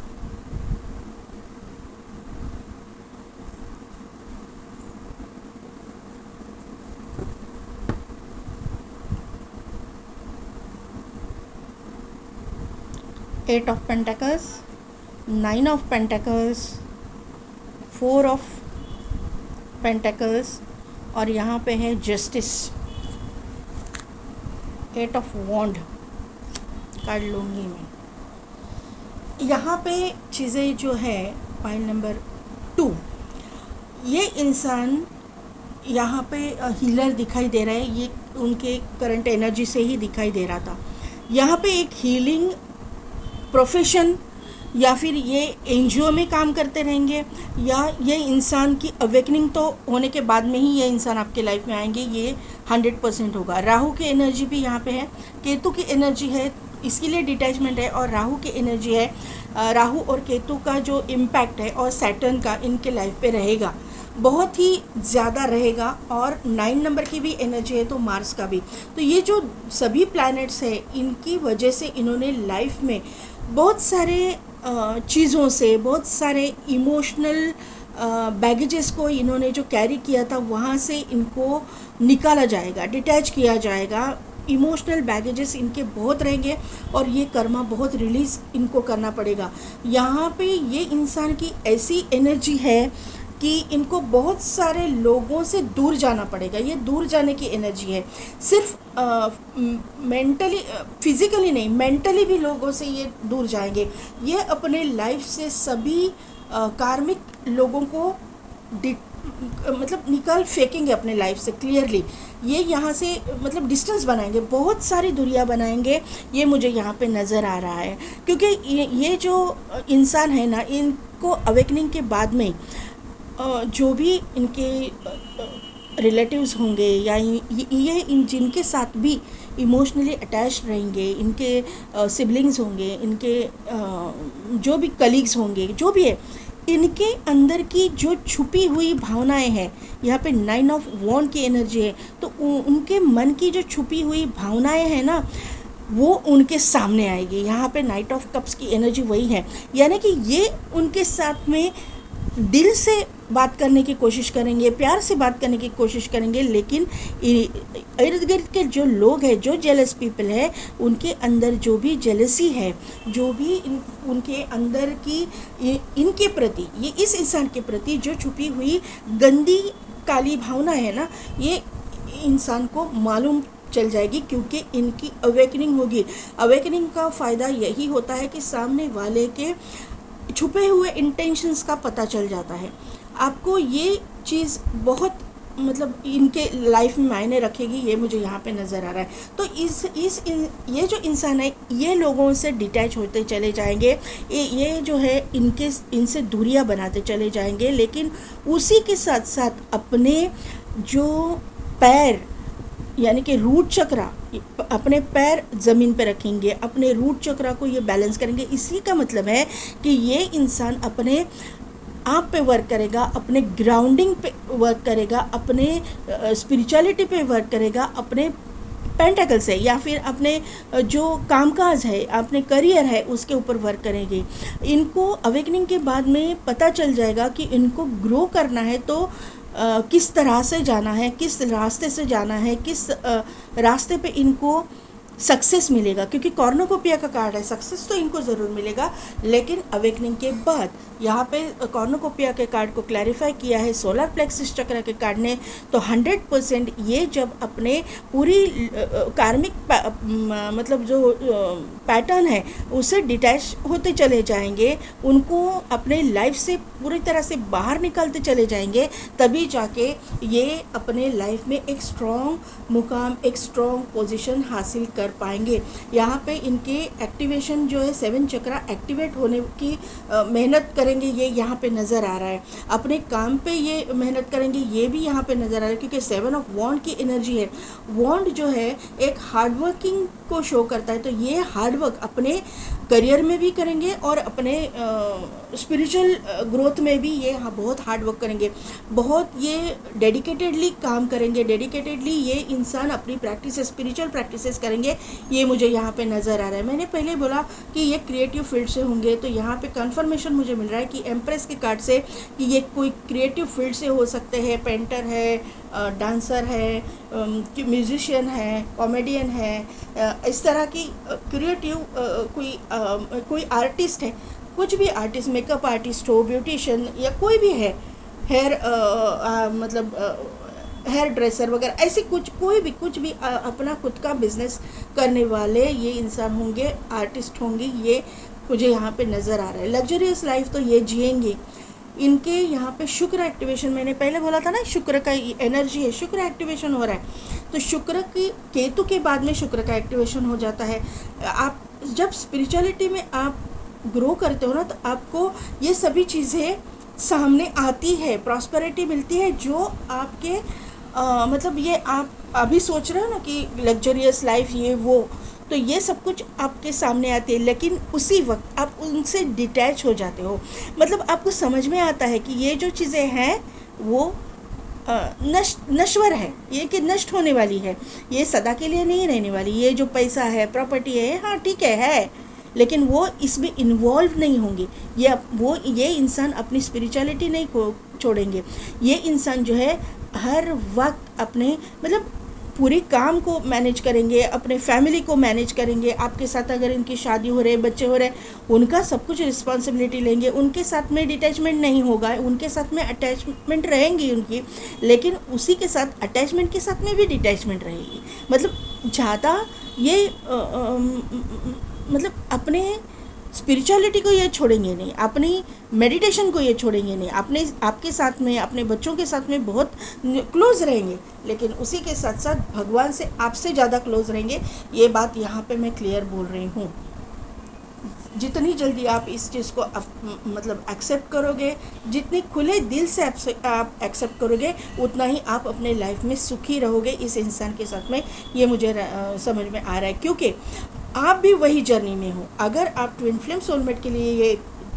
eight of pentacles, 9 of pentacles, 4 of pentacles, और यहाँ पे है जस्टिस। 8 ऑफ वॉन्ड कार्ड लूँगी मैं। यहाँ पे चीज़ें जो है, पाइल नंबर 2, ये इंसान यहाँ पे हीलर दिखाई दे रहा है, ये उनके करंट एनर्जी से ही दिखाई दे रहा था। यहाँ पे एक हीलिंग प्रोफेशन, या फिर ये एनजीओ में काम करते रहेंगे, या ये इंसान की अवेकनिंग तो होने के बाद में ही ये इंसान आपके लाइफ में आएंगे, ये 100% होगा। राहु की एनर्जी भी यहाँ पे है, केतु की एनर्जी है, इसके लिए डिटैचमेंट है, और राहु की एनर्जी है। राहु और केतु का जो इम्पैक्ट है और सैटर्न का इनके लाइफ पे रहेगा, बहुत ही ज़्यादा रहेगा। और 9 नंबर की भी एनर्जी है, तो मार्स का भी। तो ये जो सभी प्लैनेट्स है, इनकी वजह से इन्होंने लाइफ में बहुत सारे चीज़ों से, बहुत सारे इमोशनल बैगेजेस को इन्होंने जो कैरी किया था, वहाँ से इनको निकाला जाएगा, डिटैच किया जाएगा। इमोशनल बैगेजेस इनके बहुत रहेंगे, और ये कर्मा बहुत रिलीज़ इनको करना पड़ेगा। यहाँ पे ये इंसान की ऐसी एनर्जी है कि इनको बहुत सारे लोगों से दूर जाना पड़ेगा। ये दूर जाने की एनर्जी है, सिर्फ मेंटली फिजिकली नहीं, मेंटली भी लोगों से ये दूर जाएंगे। ये अपने लाइफ से सभी कार्मिक लोगों को मतलब निकाल फेंकेंगे अपने लाइफ से क्लियरली। ये यहाँ से मतलब डिस्टेंस बनाएंगे, बहुत सारी दूरियां बनाएंगे। ये मुझे यहाँ पे नज़र आ रहा है, क्योंकि ये जो इंसान है ना, इनको अवेकनिंग के बाद में जो भी इनके रिलेटिव्स होंगे या ये इन जिनके साथ भी इमोशनली अटैच रहेंगे, इनके सिबलिंग्स होंगे, इनके जो भी कलीग्स होंगे, जो भी है, इनके अंदर की जो छुपी हुई भावनाएं हैं, यहाँ पे 9 ऑफ वॉन्ड की एनर्जी है, तो उनके मन की जो छुपी हुई भावनाएं हैं ना, वो उनके सामने आएगी। यहाँ पे नाइट ऑफ कप्स की एनर्जी वही है, यानी कि ये उनके साथ में दिल से बात करने की कोशिश करेंगे, प्यार से बात करने की कोशिश करेंगे, लेकिन इर्द गिर्द के जो लोग हैं, जो जेलस पीपल है, उनके अंदर जो भी जेलसी है, जो भी उनके अंदर की इनके प्रति, ये इस इंसान के प्रति जो छुपी हुई गंदी काली भावना है ना, ये इंसान को मालूम चल जाएगी, क्योंकि इनकी अवेकनिंग होगी। अवेकनिंग का फ़ायदा यही होता है कि सामने वाले के छुपे हुए इंटेंशंस का पता चल जाता है। आपको ये चीज़ बहुत मतलब इनके लाइफ में मायने रखेगी, ये मुझे यहाँ पे नज़र आ रहा है। तो ये जो इंसान है, ये लोगों से डिटैच होते चले जाएंगे, ये जो है इनसे दूरियां बनाते चले जाएंगे, लेकिन उसी के साथ साथ अपने जो पैर यानी कि रूट चक्रा, अपने पैर ज़मीन पे रखेंगे, अपने रूट चक्रा को ये बैलेंस करेंगे। इसी का मतलब है कि ये इंसान अपने आप पे वर्क करेगा, अपने ग्राउंडिंग पे वर्क करेगा, अपने स्पिरिचुअलिटी पे वर्क करेगा, अपने पेंटेकल से या फिर अपने जो कामकाज है, अपने करियर है, उसके ऊपर वर्क करेंगे। इनको अवेकनिंग के बाद में पता चल जाएगा कि इनको ग्रो करना है तो किस तरह से जाना है, किस रास्ते से जाना है, किस रास्ते पे इनको सक्सेस मिलेगा, क्योंकि कॉर्नोकोपिया का कार्ड है। सक्सेस तो इनको ज़रूर मिलेगा, लेकिन अवेकनिंग के बाद यहाँ पे कॉर्नोकोपिया के कार्ड को क्लैरिफाई किया है सोलर प्लेक्सिस चक्र के कार्ड ने, तो 100% ये जब अपने पूरी कार्मिक मतलब जो पैटर्न है उससे डिटैच होते चले जाएंगे, उनको अपने लाइफ से पूरी तरह से बाहर निकलते चले जाएंगे, तभी जाके ये अपने लाइफ में एक स्ट्रॉन्ग मुकाम, एक स्ट्रॉन्ग पोजीशन हासिल कर पाएंगे। यहाँ पे इनके एक्टिवेशन जो है 7 चक्रा एक्टिवेट होने की मेहनत करेंगे, ये यहाँ पे नज़र आ रहा है। अपने काम पे ये मेहनत करेंगे, ये भी यहाँ पे नज़र आ रहा है, क्योंकि 7 ऑफ वॉन्ड की एनर्जी है। वॉन्ड जो है एक हार्डवर्किंग को शो करता है, तो ये हार्डवर्क अपने करियर में भी करेंगे और अपने स्पिरिचुअल ग्रोथ में भी ये बहुत हार्ड वर्क करेंगे, बहुत ये डेडिकेटेडली काम करेंगे। डेडिकेटेडली ये इंसान अपनी प्रैक्टिस, स्पिरिचुअल प्रैक्टिसेस करेंगे, ये मुझे यहाँ पे नज़र आ रहा है। मैंने पहले बोला कि ये क्रिएटिव फील्ड से होंगे, तो यहाँ पे कंफर्मेशन मुझे मिल रहा है कि एम्प्रेस के कार्ड से कि ये कोई क्रिएटिव फील्ड से हो सकते हैं। पेंटर है, डांसर है, म्यूजिशियन है, कॉमेडियन है, इस तरह की क्रिएटिव कोई आर्टिस्ट है, कुछ भी आर्टिस्ट, मेकअप आर्टिस्ट हो, ब्यूटिशियन या कोई भी है, हेयर मतलब हेयर ड्रेसर वगैरह, ऐसे कुछ भी अपना खुद का बिजनेस करने वाले ये इंसान होंगे, आर्टिस्ट होंगे, ये मुझे यहाँ पे नज़र आ रहा है। लग्जरियस लाइफ तो ये जिएंगे। इनके यहाँ पे शुक्र एक्टिवेशन, मैंने पहले बोला था ना, शुक्र का एनर्जी है, शुक्र एक्टिवेशन हो रहा है, तो शुक्र की केतु के बाद में शुक्र का एक्टिवेशन हो जाता है। आप जब स्पिरिचुअलिटी में आप ग्रो करते हो ना, तो आपको ये सभी चीज़ें सामने आती है, प्रॉस्पेरिटी मिलती है, जो आपके मतलब ये आप अभी सोच रहे हो ना कि लग्जरियस लाइफ ये वो, तो ये सब कुछ आपके सामने आती है, लेकिन उसी वक्त आप उनसे डिटैच हो जाते हो। मतलब आपको समझ में आता है कि ये जो चीज़ें हैं वो नश्वर है, ये कि नष्ट होने वाली है, ये सदा के लिए नहीं रहने वाली। ये जो पैसा है, प्रॉपर्टी है, हाँ ठीक है, लेकिन वो इसमें इन्वॉल्व नहीं होंगे। ये इंसान अपनी स्पिरिचुअलिटी नहीं छोड़ेंगे। ये इंसान जो है हर वक्त अपने मतलब पूरे काम को मैनेज करेंगे, अपने फैमिली को मैनेज करेंगे, आपके साथ अगर इनकी शादी हो रही है, बच्चे हो रहे हैं, उनका सब कुछ रिस्पॉन्सिबिलिटी लेंगे, उनके साथ में डिटैचमेंट नहीं होगा, उनके साथ में अटैचमेंट रहेंगी उनकी, लेकिन उसी के साथ अटैचमेंट के साथ में भी डिटैचमेंट रहेगी। मतलब ज़्यादा ये मतलब अपने स्पिरिचुअलिटी को ये छोड़ेंगे नहीं, अपनी मेडिटेशन को ये छोड़ेंगे नहीं, अपने आपके साथ में, अपने बच्चों के साथ में बहुत क्लोज रहेंगे, लेकिन उसी के साथ साथ भगवान से आपसे ज़्यादा क्लोज रहेंगे। ये बात यहाँ पे मैं क्लियर बोल रही हूँ। जितनी जल्दी आप इस चीज़ को मतलब एक्सेप्ट करोगे, जितने खुले दिल से आप एक्सेप्ट करोगे, उतना ही आप अपने लाइफ में सुखी रहोगे इस इंसान के साथ में। ये मुझे समझ में आ रहा है, क्योंकि आप भी वही जर्नी में हो। अगर आप ट्विन फ्लेम सोलमेट के लिए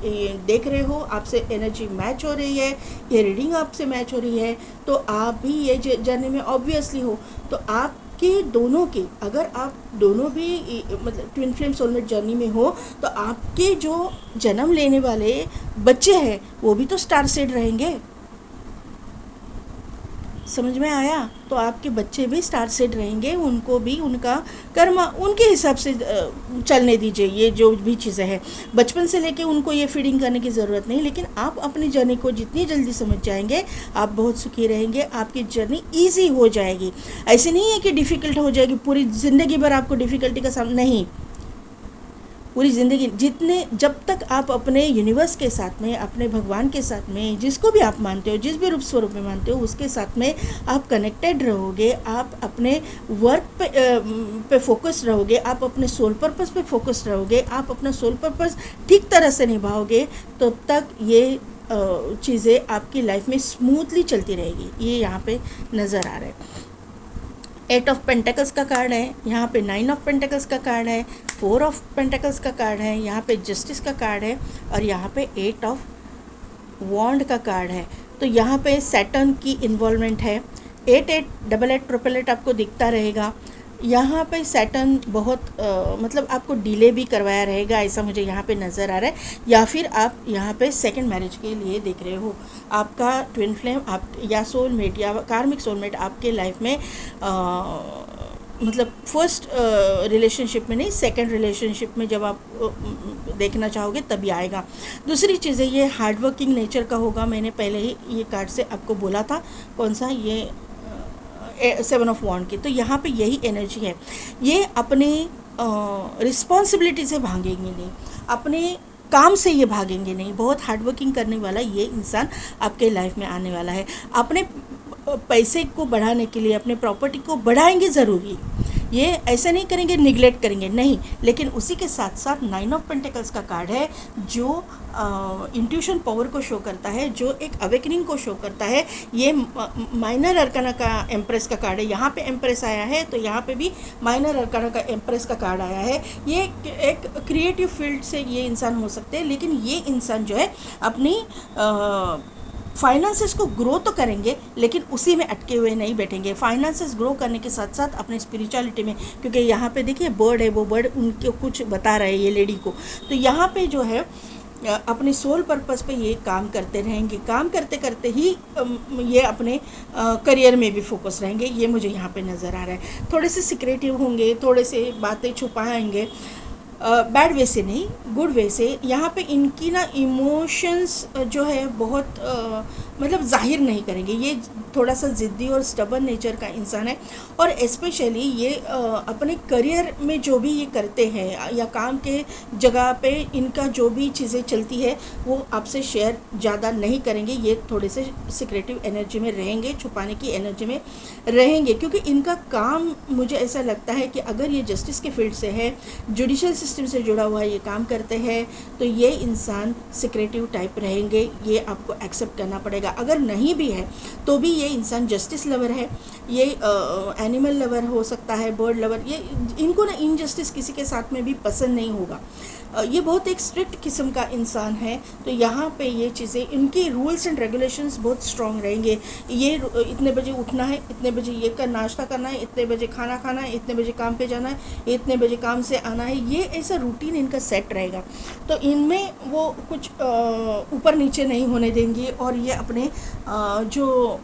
ये देख रहे हो, आपसे एनर्जी मैच हो रही है, ये रीडिंग आपसे मैच हो रही है, तो आप भी ये जर्नी में ऑब्वियसली हो। तो आपके दोनों के, अगर आप दोनों भी मतलब ट्विन फ्लेम सोलमेट जर्नी में हो, तो आपके जो जन्म लेने वाले बच्चे हैं वो भी तो स्टार सेड रहेंगे। समझ में आया? तो आपके बच्चे भी स्टार सेड रहेंगे, उनको भी उनका कर्म उनके हिसाब से चलने दीजिए। ये जो भी चीज़ें हैं बचपन से लेके उनको ये फीडिंग करने की ज़रूरत नहीं, लेकिन आप अपनी जर्नी को जितनी जल्दी समझ जाएंगे, आप बहुत सुखी रहेंगे, आपकी जर्नी ईजी हो जाएगी। ऐसे नहीं है कि डिफ़िकल्ट हो जाएगी, पूरी ज़िंदगी भर आपको डिफ़िकल्टी का सामना नहीं। पूरी ज़िंदगी जब तक आप अपने यूनिवर्स के साथ में, अपने भगवान के साथ में, जिसको भी आप मानते हो, जिस भी रूप स्वरूप में मानते हो, उसके साथ में आप कनेक्टेड रहोगे, आप अपने वर्क पे फोकस रहोगे, आप अपने सोल पर्पस पे फोकस रहोगे, आप अपना सोल पर्पस ठीक तरह से निभाओगे, तो तक ये चीज़ें आपकी लाइफ में स्मूथली चलती रहेगी। ये यहाँ पे नज़र आ रहा है। 8 ऑफ पेंटिकल्स का कार्ड है, यहाँ पे 9 ऑफ पेंटिकल्स का कार्ड है, 4 ऑफ पेंटिकल्स का कार्ड है, यहाँ पे जस्टिस का कार्ड है, और यहाँ पे 8 ऑफ वॉन्ड का कार्ड है। तो यहाँ पे सैटर्न की इन्वॉल्वमेंट है। 8888 आपको दिखता रहेगा। यहाँ पे सैटर्न बहुत मतलब आपको डिले भी करवाया रहेगा, ऐसा मुझे यहाँ पे नज़र आ रहा है। या फिर आप यहाँ पे सेकंड मैरिज के लिए देख रहे हो, आपका ट्विन फ्लेम आप या सोलमेट या कार्मिक सोलमेट आपके लाइफ में मतलब फर्स्ट रिलेशनशिप में नहीं, सेकंड रिलेशनशिप में जब आप देखना चाहोगे तभी आएगा। दूसरी चीज़ें, ये हार्ड वर्किंग नेचर का होगा। मैंने पहले ही ये कार्ड से आपको बोला था, कौन सा, ये 7 ऑफ वॉन्ड की। तो यहाँ पे यही एनर्जी है। ये अपने रिस्पॉन्सिबिलिटी से भागेंगे नहीं, अपने काम से ये भागेंगे नहीं। बहुत हार्ड वर्किंग करने वाला ये इंसान आपके लाइफ में आने वाला है। अपने पैसे को बढ़ाने के लिए, अपने प्रॉपर्टी को बढ़ाएंगे ज़रूरी, ये ऐसा नहीं करेंगे निगलेक्ट करेंगे, नहीं। लेकिन उसी के साथ साथ 9 ऑफ पेंटिकल्स का कार्ड है, जो इंट्यूशन पावर को शो करता है, जो एक अवेकनिंग को शो करता है। ये माइनर अरकाना का एम्प्रेस का कार्ड है। यहाँ पे एम्प्रेस आया है, तो यहाँ पे भी माइनर अरकाना का एम्प्रेस का कार्ड आया है। ये एक क्रिएटिव फील्ड से ये इंसान हो सकते हैं, लेकिन ये इंसान जो है अपनी फाइनेंसेस को ग्रो तो करेंगे, लेकिन उसी में अटके हुए नहीं बैठेंगे। फाइनेंसेस ग्रो करने के साथ साथ अपने स्पिरिचुअलिटी में, क्योंकि यहाँ पे देखिए बर्ड है, वो बर्ड उनके कुछ बता रहे हैं ये लेडी को। तो यहाँ पे जो है अपने सोल पर्पस पे ये काम करते रहेंगे, काम करते करते ही ये अपने करियर में भी फोकस रहेंगे। ये मुझे यहाँ पे नज़र आ रहा है। थोड़े से सिक्रेटिव होंगे, थोड़े से बातें छुपाएंगे, बैड वे से नहीं, गुड वे से। यहाँ पे इनकी ना इमोशंस जो है बहुत मतलब जाहिर नहीं करेंगे। ये थोड़ा सा ज़िद्दी और स्टबर्न नेचर का इंसान है, और स्पेशली ये अपने करियर में जो भी ये करते हैं या काम के जगह पे इनका जो भी चीज़ें चलती है वो आपसे शेयर ज़्यादा नहीं करेंगे। ये थोड़े से सिक्रेटिव एनर्जी में रहेंगे, छुपाने की एनर्जी में रहेंगे, क्योंकि इनका काम मुझे ऐसा लगता है कि अगर ये जस्टिस के फील्ड से है, जुडिशल सिस्टम से जुड़ा हुआ ये काम करते हैं, तो ये इंसान सिक्रेटिव टाइप रहेंगे। ये आपको एक्सेप्ट करना पड़ेगा। अगर नहीं भी है तो भी ये इंसान जस्टिस लवर है, ये एनिमल लवर हो सकता है, बर्ड लवर। ये इनको ना इनजस्टिस किसी के साथ में भी पसंद नहीं होगा। ये बहुत एक स्ट्रिक्ट किस्म का इंसान है। तो यहाँ पे ये चीज़ें, इनकी रूल्स एंड रेगुलेशंस बहुत स्ट्रॉन्ग रहेंगे। ये इतने बजे उठना है, इतने बजे ये नाश्ता करना है, इतने बजे खाना खाना है, इतने बजे काम पे जाना है, इतने बजे काम से आना है। ये ऐसा रूटीन इनका सेट रहेगा। तो इनमें वो कुछ ऊपर नीचे नहीं होने देंगे, और ये अपने जो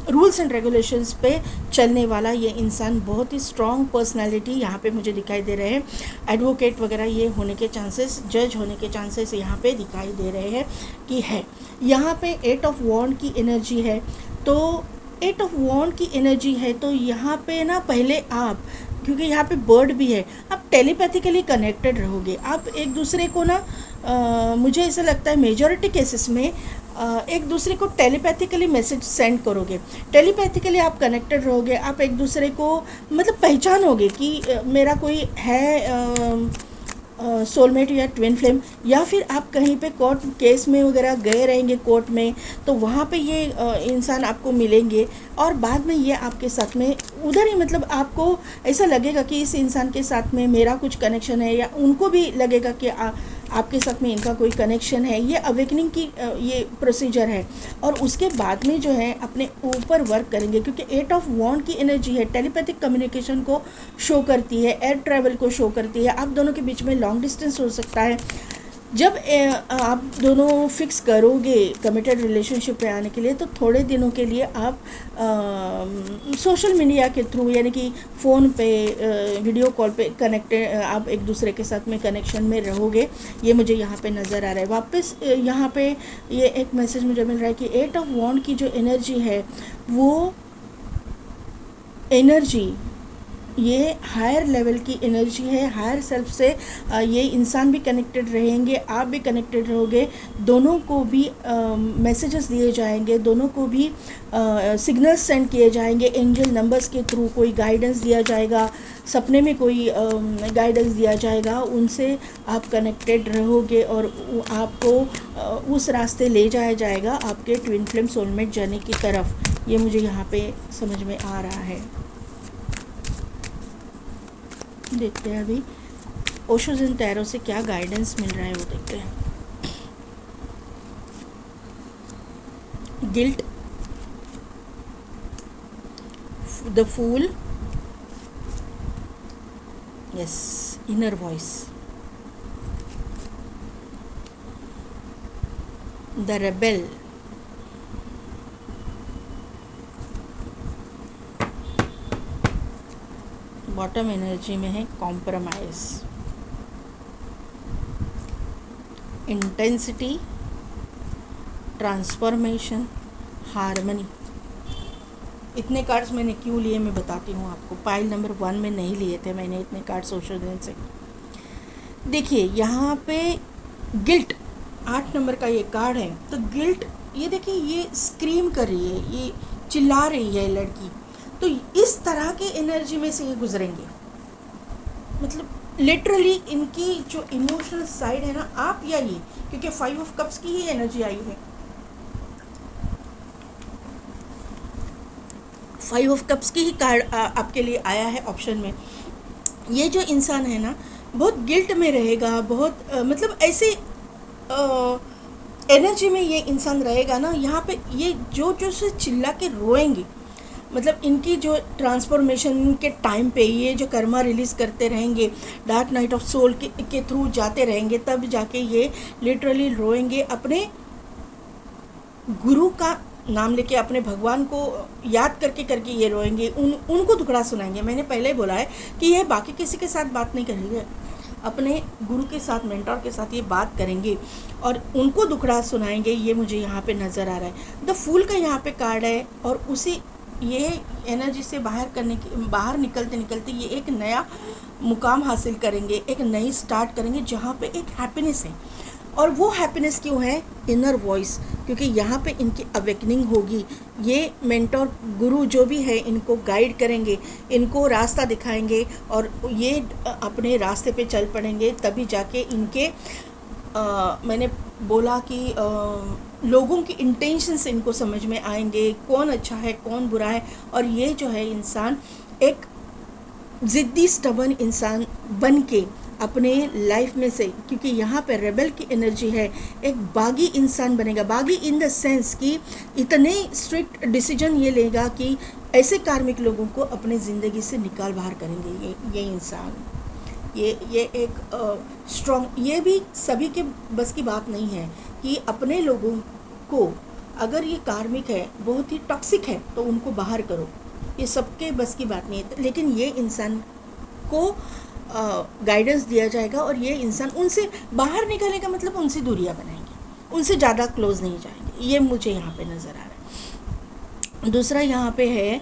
रूल्स एंड रेगुलेशंस पे चलने वाला ये इंसान, बहुत ही स्ट्रॉन्ग पर्सनालिटी यहाँ पे मुझे दिखाई दे रहे हैं। एडवोकेट वगैरह ये होने के चांसेस, जज होने के चांसेस यहाँ पे दिखाई दे रहे हैं कि है। यहाँ पे 8 ऑफ वॉन्ड की एनर्जी है, तो 8 ऑफ वॉन्ड की एनर्जी है तो यहाँ पे ना पहले आप, क्योंकि यहाँ पे बर्ड भी है, आप टेलीपैथिकली कनेक्टेड रहोगे। आप एक दूसरे को ना मुझे ऐसा लगता है मेजॉरिटी केसेस में एक दूसरे को टेलीपैथिकली मैसेज सेंड करोगे, टेलीपैथिकली आप कनेक्टेड रहोगे। आप एक दूसरे को मतलब पहचानोगे कि मेरा कोई है सोलमेट या ट्विन फ्लेम, या फिर आप कहीं पे कोर्ट केस में वगैरह गए रहेंगे कोर्ट में, तो वहाँ पे ये इंसान आपको मिलेंगे और बाद में ये आपके साथ में उधर ही, मतलब आपको ऐसा लगेगा कि इस इंसान के साथ में मेरा कुछ कनेक्शन है, या उनको भी लगेगा कि आपके साथ में इनका कोई कनेक्शन है। ये अवेकनिंग की ये प्रोसीजर है, और उसके बाद में जो है अपने ऊपर वर्क करेंगे, क्योंकि 8 ऑफ वॉन्ड की एनर्जी है, टेलीपैथिक कम्युनिकेशन को शो करती है, एयर ट्रैवल को शो करती है। आप दोनों के बीच में लॉन्ग डिस्टेंस हो सकता है। जब आप दोनों फिक्स करोगे कमिटेड रिलेशनशिप पे आने के लिए, तो थोड़े दिनों के लिए आप सोशल मीडिया के थ्रू, यानी कि फ़ोन पे वीडियो कॉल पे कनेक्टेड, आप एक दूसरे के साथ में कनेक्शन में रहोगे। ये मुझे यहाँ पे नज़र आ रहा है। वापस यहाँ पे ये एक मैसेज मुझे मिल रहा है कि 8 ऑफ वॉन्ड की जो एनर्जी है, वो एनर्जी ये हायर लेवल की एनर्जी है। हायर सेल्फ से ये इंसान भी कनेक्टेड रहेंगे, आप भी कनेक्टेड रहोगे, दोनों को भी मैसेजेस दिए जाएंगे, दोनों को भी सिग्नल्स सेंड किए जाएंगे, एंजल नंबर्स के थ्रू कोई गाइडेंस दिया जाएगा, सपने में कोई गाइडेंस दिया जाएगा, उनसे आप कनेक्टेड रहोगे और आपको उस रास्ते ले जाया जाएगा आपके ट्विन फ्लेम सोलमेट जर्नी की तरफ। ये मुझे यहाँ पे समझ में आ रहा है। देखते हैं अभी ओशोज एंड टैरो से क्या गाइडेंस मिल रहा है, वो देखते हैं। Guilt, the fool, yes, inner voice, the rebel, bottom energy में है कॉम्प्रोमाइज, इंटेंसिटी, ट्रांसफॉर्मेशन, हार्मनी। इतने कार्ड्स मैंने क्यों लिए मैं बताती हूँ आपको। पाइल नंबर 1 में नहीं लिए थे मैंने इतने कार्ड्स ओशो दिन से। देखिए यहाँ पे गिल्ट 8 नंबर का ये कार्ड है, तो गिल्ट, ये देखिए ये स्क्रीम कर रही है, ये चिल्ला रही है लड़की, तो इस तरह के एनर्जी में से ये गुजरेंगे। मतलब लिटरली इनकी जो इमोशनल साइड है ना, आप या ये, क्योंकि 5 ऑफ कप्स की ही एनर्जी आई है, 5 ऑफ कप्स की ही कार्ड आपके लिए आया है ऑप्शन में। ये जो इंसान है ना, बहुत गिल्ट में रहेगा, बहुत मतलब ऐसे एनर्जी में ये इंसान रहेगा ना, यहाँ पे ये जो से चिल्ला के रोएंगे। मतलब इनकी जो ट्रांसफॉर्मेशन के टाइम पे ये जो कर्मा रिलीज़ करते रहेंगे, डार्क नाइट ऑफ सोल के थ्रू जाते रहेंगे, तब जाके ये लिटरली रोएंगे, अपने गुरु का नाम लेके, अपने भगवान को याद करके करके ये रोएंगे, उनको दुखड़ा सुनाएंगे। मैंने पहले ही बोला है कि ये बाकी किसी के साथ बात नहीं करेंगे, अपने गुरु के साथ, मेंटोर के साथ ये बात करेंगे और उनको दुखड़ा सुनाएंगे। ये मुझे यहाँ पे नज़र आ रहा है। द फूल का यहाँ पे कार्ड है, और उसी ये एनर्जी से बाहर निकलते निकलते ये एक नया मुकाम हासिल करेंगे, एक नई स्टार्ट करेंगे जहाँ पे एक हैप्पीनेस है। और वो हैप्पीनेस क्यों है? इनर वॉइस, क्योंकि यहाँ पे इनकी अवेकनिंग होगी। ये मेंटोर गुरु जो भी है इनको गाइड करेंगे, इनको रास्ता दिखाएंगे, और ये अपने रास्ते पे चल पड़ेंगे, तभी जाके इनके मैंने बोला कि लोगों की इंटेंशंस इनको समझ में आएंगे, कौन अच्छा है कौन बुरा है। और ये जो है इंसान एक ज़िद्दी स्टबन इंसान बन के अपने लाइफ में से, क्योंकि यहाँ पे रेबल की एनर्जी है, एक बागी इंसान बनेगा। बागी इन द सेंस कि इतने स्ट्रिक्ट डिसीजन ये लेगा कि ऐसे कार्मिक लोगों को अपने ज़िंदगी से निकाल बाहर करेंगे ये इंसान। ये एक स्ट्रॉन्ग, ये भी सभी के बस की बात नहीं है कि अपने लोगों को अगर ये कार्मिक है, बहुत ही टॉक्सिक है, तो उनको बाहर करो। ये सबके बस की बात नहीं है, लेकिन ये इंसान को गाइडेंस दिया जाएगा और ये इंसान उनसे बाहर निकलने का मतलब उनसे दूरियां बनाएंगे, उनसे ज़्यादा क्लोज नहीं जाएंगे। ये मुझे यहाँ पे नज़र आ रहा है। दूसरा यहाँ पे है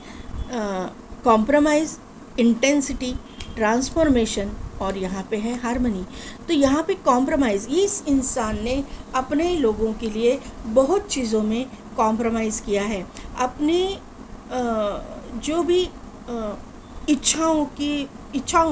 कॉम्प्रोमाइज़, इंटेंसिटी, ट्रांसफॉर्मेशन, और यहाँ पे है हार्मनी। तो यहाँ पे कॉम्प्रोमाइज़, इस इंसान ने अपने लोगों के लिए बहुत चीज़ों में कॉम्प्रोमाइज़ किया है। अपने जो भी इच्छाओं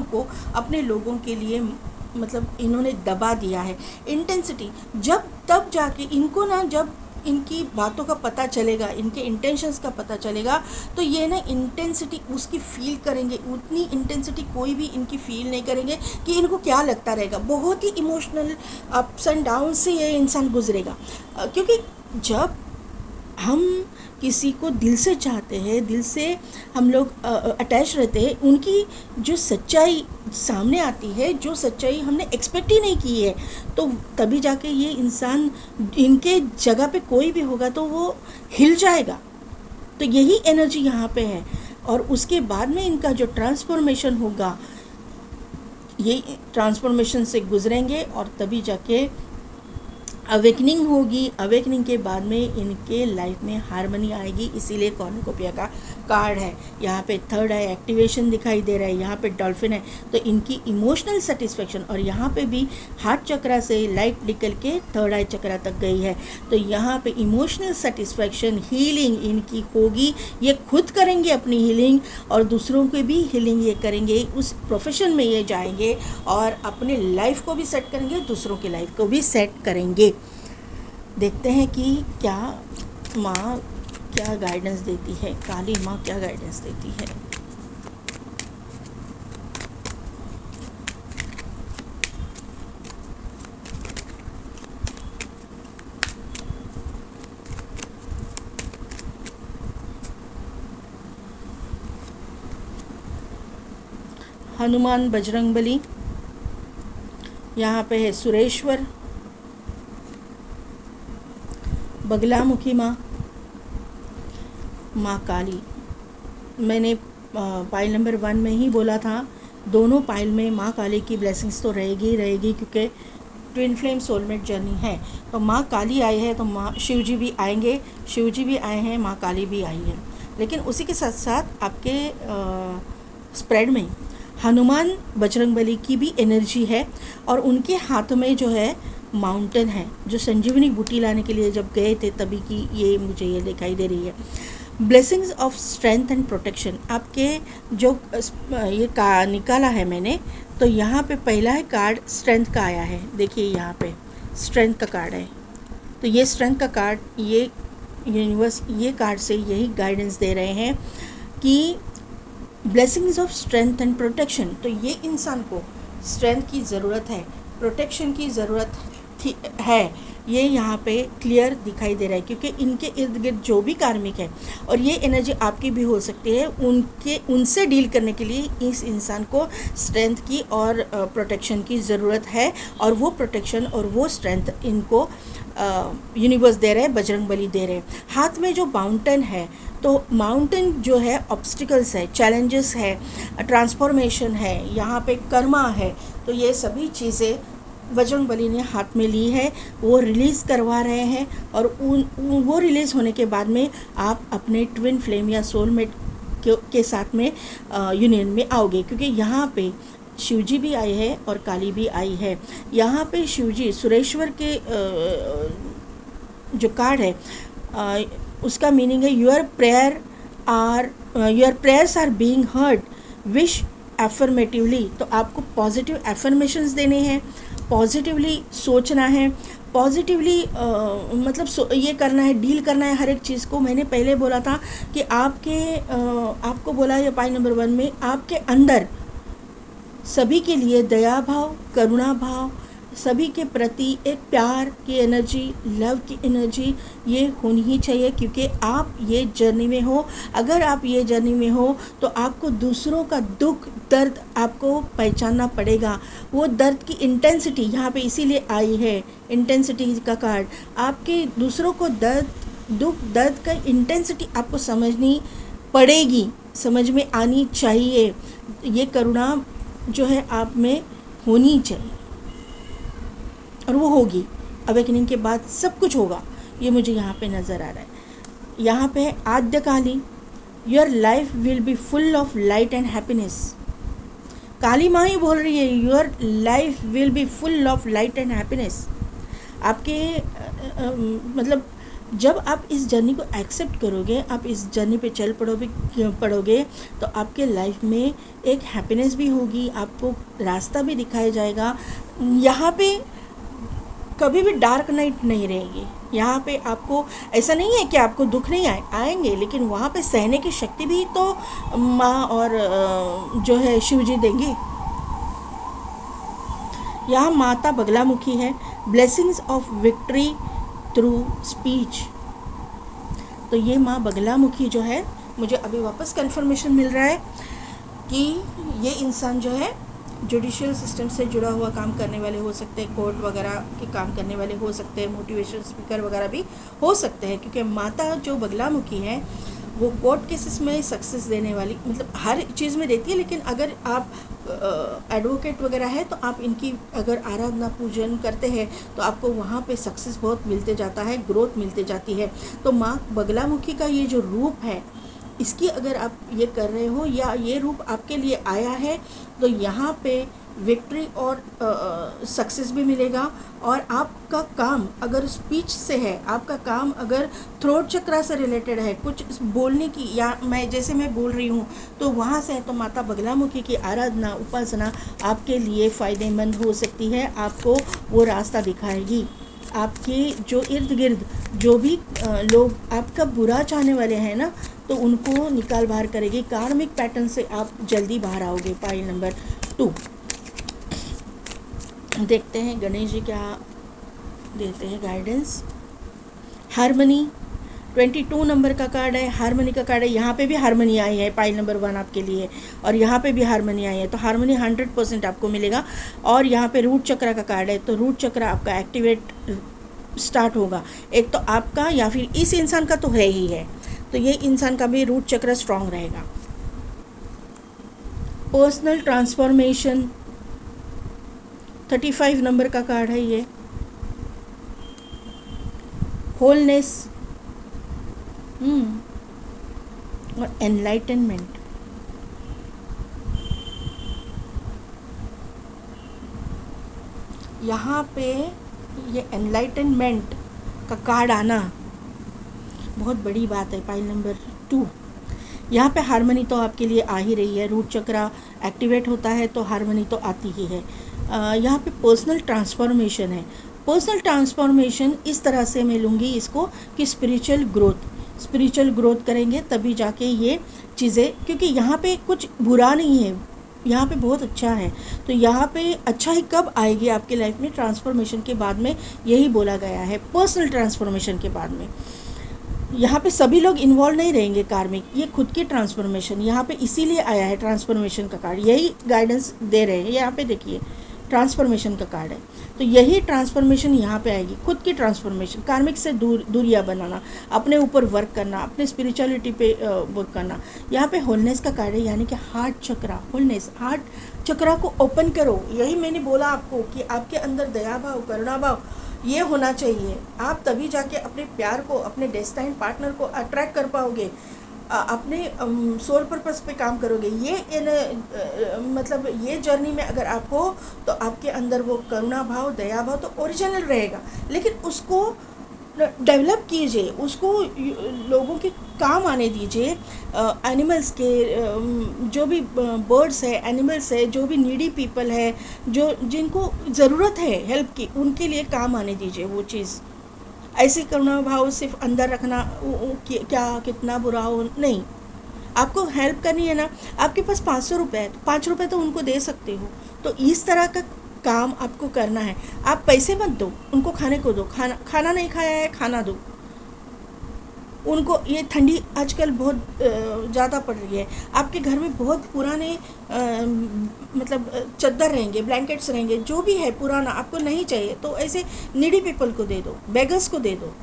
को अपने लोगों के लिए मतलब इन्होंने दबा दिया है। इंटेंसिटी, जब तब जाके इनको ना, जब इनकी बातों का पता चलेगा, इनके इंटेंशंस का पता चलेगा, तो ये ना इंटेंसिटी उसकी फील करेंगे। उतनी इंटेंसिटी कोई भी इनकी फील नहीं करेंगे कि इनको क्या लगता रहेगा। बहुत ही इमोशनल अप्स एंड डाउन से ये इंसान गुजरेगा, क्योंकि जब हम किसी को दिल से चाहते हैं, दिल से हम लोग अटैच रहते हैं, उनकी जो सच्चाई सामने आती है, जो सच्चाई हमने एक्सपेक्ट ही नहीं की है, तो तभी जाके ये इंसान, इनके जगह पे कोई भी होगा तो वो हिल जाएगा। तो यही एनर्जी यहाँ पे है। और उसके बाद में इनका जो ट्रांसफॉर्मेशन होगा, ये ट्रांसफॉर्मेशन से गुजरेंगे और तभी जाके अवेकनिंग होगी। अवेकनिंग के बाद में इनके लाइफ में हार्मनी आएगी। इसीलिए कॉर्नुकोपिया का कार्ड है। यहाँ पे थर्ड आई एक्टिवेशन दिखाई दे रहा है, यहाँ पे डॉल्फिन है, तो इनकी इमोशनल सेटिस्फेक्शन, और यहाँ पे भी हार्ट चक्रा से लाइट निकल के थर्ड आई चक्रा तक गई है, तो यहाँ पे इमोशनल सेटिस्फेक्शन, हीलिंग इनकी होगी। ये खुद करेंगे अपनी हीलिंग और दूसरों की भी हीलिंग ये करेंगे। उस प्रोफेशन में ये जाएंगे और अपने लाइफ को भी सेट करेंगे, दूसरों की लाइफ को भी सेट करेंगे। देखते हैं कि क्या माँ क्या गाइडेंस देती है, काली माँ क्या गाइडेंस देती है। हनुमान, बजरंगबली, यहाँ पे है सुरेश्वर, बगलामुखी माँ, माँ काली। मैंने पाइल नंबर 1 में ही बोला था, दोनों पाइल में माँ काली की ब्लेसिंग्स तो रहेगी रहेगी, क्योंकि ट्विन फ्लेम सोलमेट जर्नी है। तो माँ काली आई है तो माँ शिव जी भी आएंगे, शिव जी भी आए हैं, माँ काली भी आई है। लेकिन उसी के साथ साथ आपके स्प्रेड में हनुमान, बजरंगबली की भी एनर्जी है, और उनके हाथ में जो है माउंटेन है, जो संजीवनी बूटी लाने के लिए जब गए थे तभी की ये मुझे ये दिखाई दे रही है। Blessings of strength and protection, आपके जो ये का निकाला है मैंने, तो यहाँ पे पहला है कार्ड स्ट्रेंथ का आया है। देखिए यहाँ पे स्ट्रेंथ का कार्ड है, तो ये स्ट्रेंथ का कार्ड, ये यूनिवर्स ये कार्ड से यही गाइडेंस दे रहे हैं कि blessings of strength and protection. तो ये इंसान को स्ट्रेंथ की ज़रूरत है, प्रोटेक्शन की ज़रूरत है, ये यहाँ पे क्लियर दिखाई दे रहा है, क्योंकि इनके इर्द गिर्द जो भी कार्मिक है, और ये एनर्जी आपकी भी हो सकती है, उनसे डील करने के लिए इस इंसान को स्ट्रेंथ की और प्रोटेक्शन की ज़रूरत है। और वो प्रोटेक्शन और वो स्ट्रेंथ इनको यूनिवर्स दे रहे हैं, बजरंगबली दे रहे हैं। हाथ में जो माउंटेन है, तो माउंटेन जो है ऑब्स्टिकल्स है, चैलेंजेस है, ट्रांसफॉर्मेशन है, यहाँ पे कर्मा है, तो ये सभी चीज़ें बजरंगबली ने हाथ में ली है, वो रिलीज़ करवा रहे हैं। और वो रिलीज़ होने के बाद में आप अपने ट्विन फ्लेम या सोलमेट के साथ में यूनियन में आओगे, क्योंकि यहाँ पे शिवजी भी आए हैं और काली भी आई है। यहाँ पे शिवजी, सुरेश्वर के जो कार्ड है उसका मीनिंग है your prayers are being heard, wish affirmatively. तो आपको पॉजिटिव एफर्मेशंस देने हैं, पॉजिटिवली सोचना है, पॉजिटिवली मतलब ये करना है, डील करना है हर एक चीज़ को। मैंने पहले बोला था कि आपको बोला है पाई नंबर 1 में, आपके अंदर सभी के लिए दया भाव, करुणा भाव, सभी के प्रति एक प्यार की एनर्जी, लव की एनर्जी ये होनी ही चाहिए, क्योंकि आप ये जर्नी में हो। अगर आप ये जर्नी में हो तो आपको दूसरों का दुख दर्द आपको पहचानना पड़ेगा। वो दर्द की इंटेंसिटी यहाँ पे इसीलिए आई है, इंटेंसिटी का कार्ड। आपके दूसरों को दर्द दुख दर्द का इंटेंसिटी आपको समझनी पड़ेगी, समझ में आनी चाहिए। ये करुणा जो है आप में होनी चाहिए, और वो होगी। अवेकनिंग के बाद सब कुछ होगा, ये मुझे यहाँ पे नज़र आ रहा है। यहाँ पे Adyakali, your life will be full of light and happiness. Kali माँ ही बोल रही है, your life will be full of light and happiness. आपके मतलब जब आप इस जर्नी को एक्सेप्ट करोगे, आप इस जर्नी पे चल पड़ोगे तो आपके लाइफ में एक हैप्पीनेस भी होगी, आपको रास्ता भी दिखाया जाएगा। यहाँ पे कभी भी डार्क नाइट नहीं रहेगी। यहाँ पे आपको ऐसा नहीं है कि आपको दुख नहीं आएंगे, लेकिन वहाँ पे सहने की शक्ति भी तो माँ और जो है शिव जी देंगे। यहाँ माता बगलामुखी है, blessings of victory through speech. तो ये माँ बगलामुखी जो है, मुझे अभी वापस कंफर्मेशन मिल रहा है कि ये इंसान जो है जुडिशियल सिस्टम से जुड़ा हुआ काम करने वाले हो सकते हैं, कोर्ट वगैरह के काम करने वाले हो सकते हैं, मोटिवेशन स्पीकर वगैरह भी हो सकते हैं, क्योंकि माता जो बगलामुखी है वो कोर्ट केसेस में सक्सेस देने वाली, मतलब हर चीज़ में देती है। लेकिन अगर आप एडवोकेट वगैरह है तो आप इनकी अगर आराधना पूजन करते हैं तो आपको वहाँ पे सक्सेस बहुत मिलते जाता है, ग्रोथ मिलते जाती है। तो माँ बगलामुखी का ये जो रूप है, इसकी अगर आप ये कर रहे हो या ये रूप आपके लिए आया है, तो यहाँ पे विक्ट्री और सक्सेस भी मिलेगा। और आपका काम अगर स्पीच से है, आपका काम अगर थ्रोट चक्रा से रिलेटेड है, कुछ बोलने की, या जैसे मैं बोल रही हूँ तो वहाँ से है, तो माता बगलामुखी की आराधना उपासना आपके लिए फ़ायदेमंद हो सकती है। आपको वो रास्ता दिखाएगी। आपके जो इर्द गिर्द जो भी लोग आपका बुरा चाहने वाले हैं ना, तो उनको निकाल बाहर करेगी। कार्मिक पैटर्न से आप जल्दी बाहर आओगे। पाइल नंबर 2 देखते हैं गणेश जी क्या देते हैं गाइडेंस। हारमनी 22 नंबर का कार्ड है, हारमनी का कार्ड है। यहाँ पे भी हारमनी आई है पाइल नंबर 1 आपके लिए, और यहाँ पे भी हारमनी आई है, तो हारमनी 100% आपको मिलेगा। और यहाँ पे रूट चक्रा का कार्ड है, तो रूट चक्रा आपका एक्टिवेट स्टार्ट होगा। एक तो आपका या फिर इस इंसान का तो है ही है, तो ये इंसान का भी रूट चक्र स्ट्रांग रहेगा। पर्सनल ट्रांसफॉर्मेशन 35 नंबर का कार्ड है ये। होलनेस और एनलाइटनमेंट। यहाँ पे ये एनलाइटनमेंट का कार्ड आना बहुत बड़ी बात है। पाइल नंबर 2 यहाँ पे हारमनी तो आपके लिए आ ही रही है। रूट चक्रा एक्टिवेट होता है तो हारमनी तो आती ही है। यहाँ पे पर्सनल ट्रांसफॉर्मेशन है। पर्सनल ट्रांसफॉर्मेशन इस तरह से मैं लूँगी इसको कि स्पिरिचुअल ग्रोथ करेंगे तभी जाके ये चीज़ें, क्योंकि यहाँ पे कुछ बुरा नहीं है, यहाँ पे बहुत अच्छा है। तो यहाँ पे अच्छा ही कब आएगी आपकी लाइफ में? ट्रांसफॉर्मेशन के बाद में, यही बोला गया है। पर्सनल ट्रांसफॉर्मेशन के बाद में यहाँ पे सभी लोग इन्वॉल्व नहीं रहेंगे कार्मिक, ये खुद की ट्रांसफॉर्मेशन यहाँ पे इसीलिए आया है। ट्रांसफॉर्मेशन का कार्ड यही गाइडेंस दे रहे हैं। यहाँ पे देखिए ट्रांसफॉर्मेशन का कार्ड है, तो यही ट्रांसफॉर्मेशन यहाँ पे आएगी। खुद की ट्रांसफॉर्मेशन, कार्मिक से दूरियाँ बनाना, अपने ऊपर वर्क करना, अपने स्पिरिचुअलिटी पे वर्क करना। यहाँ पे होलनेस का कार्ड है, यानी कि हार्ट चक्रा, होलनेस, हार्ट चक्रा को ओपन करो। यही मैंने बोला आपको कि आपके अंदर दया भाव, करुणा भाव ये होना चाहिए। आप तभी जाके अपने प्यार को, अपने डेस्टाइन पार्टनर को अट्रैक्ट कर पाओगे, अपने सोल पर्पस पे काम करोगे। ये मतलब ये जर्नी में अगर आप हो तो आपके अंदर वो करुणा भाव, दया भाव तो ओरिजिनल रहेगा, लेकिन उसको डेवलप कीजिए, उसको लोगों के काम आने दीजिए। एनिमल्स के, जो भी बर्ड्स है, एनिमल्स है, जो भी नीडी पीपल है, जो जिनको ज़रूरत है हेल्प की, उनके लिए काम आने दीजिए वो चीज़। ऐसे करुणा भाव सिर्फ अंदर रखना क्या कितना बुरा हो, नहीं। आपको हेल्प करनी है ना, आपके पास 500 रुपये है तो 5 रुपये तो उनको दे सकते हो। तो इस तरह का काम आपको करना है। आप पैसे मत दो, उनको खाने को दो। खाना नहीं खाया है, खाना दो उनको। ये ठंडी आजकल बहुत ज़्यादा पड़ रही है, आपके घर में बहुत पुराने मतलब चद्दर रहेंगे, ब्लैंकेट्स रहेंगे, जो भी है पुराना आपको नहीं चाहिए, तो ऐसे नीडी पीपल को दे दो, बेगर्स को दे दो।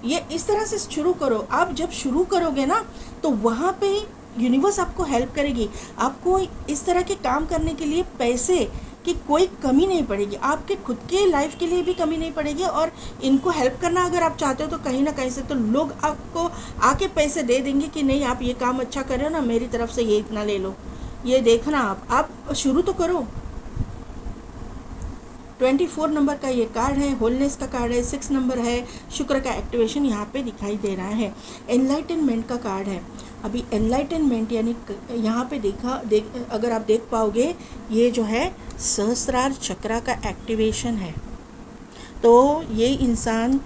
ये इस तरह से शुरू करो। आप जब शुरू करोगे ना तो वहाँ पे यूनिवर्स आपको हेल्प करेगी। आपको इस तरह के काम करने के लिए पैसे की कोई कमी नहीं पड़ेगी, आपके खुद के लाइफ के लिए भी कमी नहीं पड़ेगी। और इनको हेल्प करना अगर आप चाहते हो तो कहीं ना कहीं से तो लोग आपको आके पैसे दे देंगे कि नहीं आप ये काम अच्छा कर रहे हो ना, मेरी तरफ से ये इतना ले लो। ये देखना आप शुरू तो करो। 24 नंबर का ये कार्ड है, होलनेस का कार्ड है। 6 नंबर है, शुक्र का एक्टिवेशन यहाँ पे दिखाई दे रहा है। एनलाइटनमेंट का कार्ड है। अभी एनलाइटनमेंट यानी यहाँ पे अगर आप देख पाओगे ये जो है सहस्रार चक्र का एक्टिवेशन है। तो ये इंसान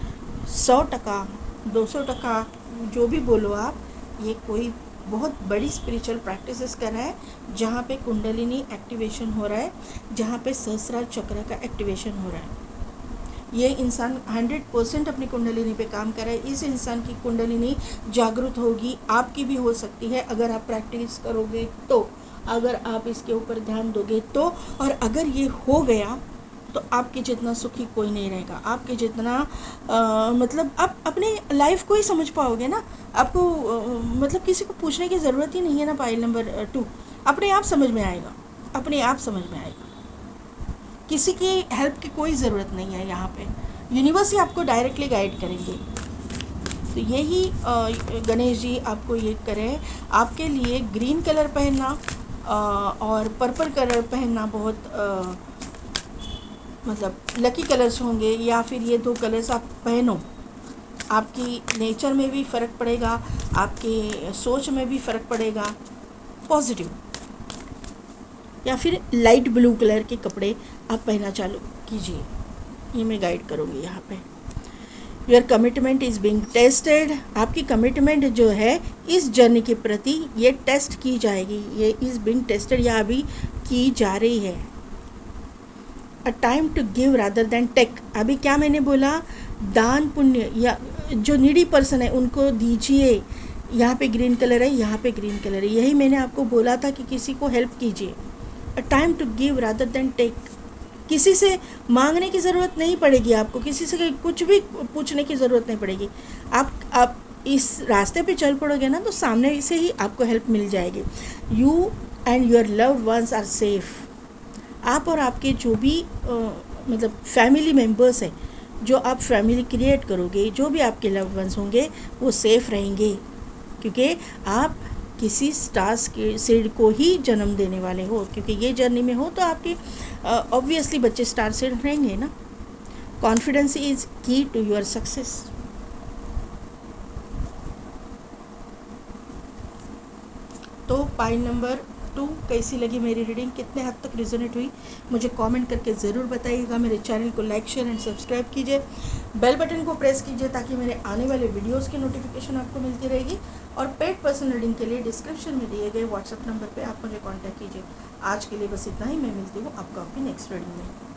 100%, 200% जो भी बोलो आप, ये कोई बहुत बड़ी स्पिरिचुअल प्रैक्टिसेस कर रहा है जहाँ पे कुंडलिनी एक्टिवेशन हो रहा है, जहाँ पे सहस्रार चक्र का एक्टिवेशन हो रहा है। ये इंसान 100% अपनी कुंडलिनी पे काम कर रहा है। इस इंसान की कुंडलिनी जागृत होगी, आपकी भी हो सकती है अगर आप प्रैक्टिस करोगे तो, अगर आप इसके ऊपर ध्यान दोगे तो। और अगर ये हो गया तो आपके जितना सुखी कोई नहीं रहेगा, आपके जितना मतलब आप अपने लाइफ को ही समझ पाओगे ना। आपको मतलब किसी को पूछने की ज़रूरत ही नहीं है ना। पाइल नंबर 2 अपने आप समझ में आएगा, अपने आप समझ में आएगा। किसी की हेल्प की कोई ज़रूरत नहीं है यहाँ पे, यूनिवर्स ही आपको डायरेक्टली गाइड करेंगे। तो यही गणेश जी आपको ये करें, आपके लिए ग्रीन कलर पहनना और पर्पल कलर पहनना बहुत मतलब लकी कलर्स होंगे, या फिर ये 2 कलर्स आप पहनो। आपकी नेचर में भी फ़र्क पड़ेगा, आपके सोच में भी फ़र्क पड़ेगा, पॉजिटिव। या फिर लाइट ब्लू कलर के कपड़े आप पहनना चालू कीजिए, ये मैं गाइड करूँगी यहाँ पे। Your commitment is being tested. आपकी कमिटमेंट जो है इस जर्नी के प्रति ये टेस्ट की जाएगी, ये इज़ बीइंग टेस्टेड या अभी की जा रही है। A time to give rather than take. अभी क्या मैंने बोला, दान पुण्य या जो नीडी पर्सन है उनको दीजिए। यहाँ पे ग्रीन कलर है, यहाँ पे ग्रीन कलर है, यही मैंने आपको बोला था कि किसी को हेल्प कीजिए। A time to give rather than take. किसी से मांगने की ज़रूरत नहीं पड़ेगी आपको, किसी से कुछ भी पूछने की ज़रूरत नहीं पड़ेगी। आप इस रास्ते पे चल पड़ोगे ना तो सामने से ही आपको हेल्प मिल जाएगी। You and your loved ones are safe. आप और आपके जो भी मतलब फैमिली मेम्बर्स हैं, जो आप फैमिली क्रिएट करोगे, जो भी आपके लव्ड वंस होंगे वो सेफ़ रहेंगे, क्योंकि आप किसी स्टार्स के सीड को ही जन्म देने वाले हो। क्योंकि ये जर्नी में हो तो आपके ऑब्वियसली बच्चे स्टार सीड रहेंगे ना। कॉन्फिडेंस इज़ की टू योर सक्सेस। तो पाइल नंबर 2 कैसी लगी मेरी रीडिंग, कितने हद तक रिजोनेट हुई, मुझे कमेंट करके ज़रूर बताइएगा। मेरे चैनल को लाइक शेयर एंड सब्सक्राइब कीजिए, बेल बटन को प्रेस कीजिए ताकि मेरे आने वाले वीडियोस की नोटिफिकेशन आपको मिलती रहेगी। और पेड पर्सनल रीडिंग के लिए डिस्क्रिप्शन में दिए गए व्हाट्सएप नंबर पर आप मुझे कॉन्टैक्ट कीजिए। आज के लिए बस इतना ही, मैं मिलती हूँ आपको आपकी नेक्स्ट रीडिंग में।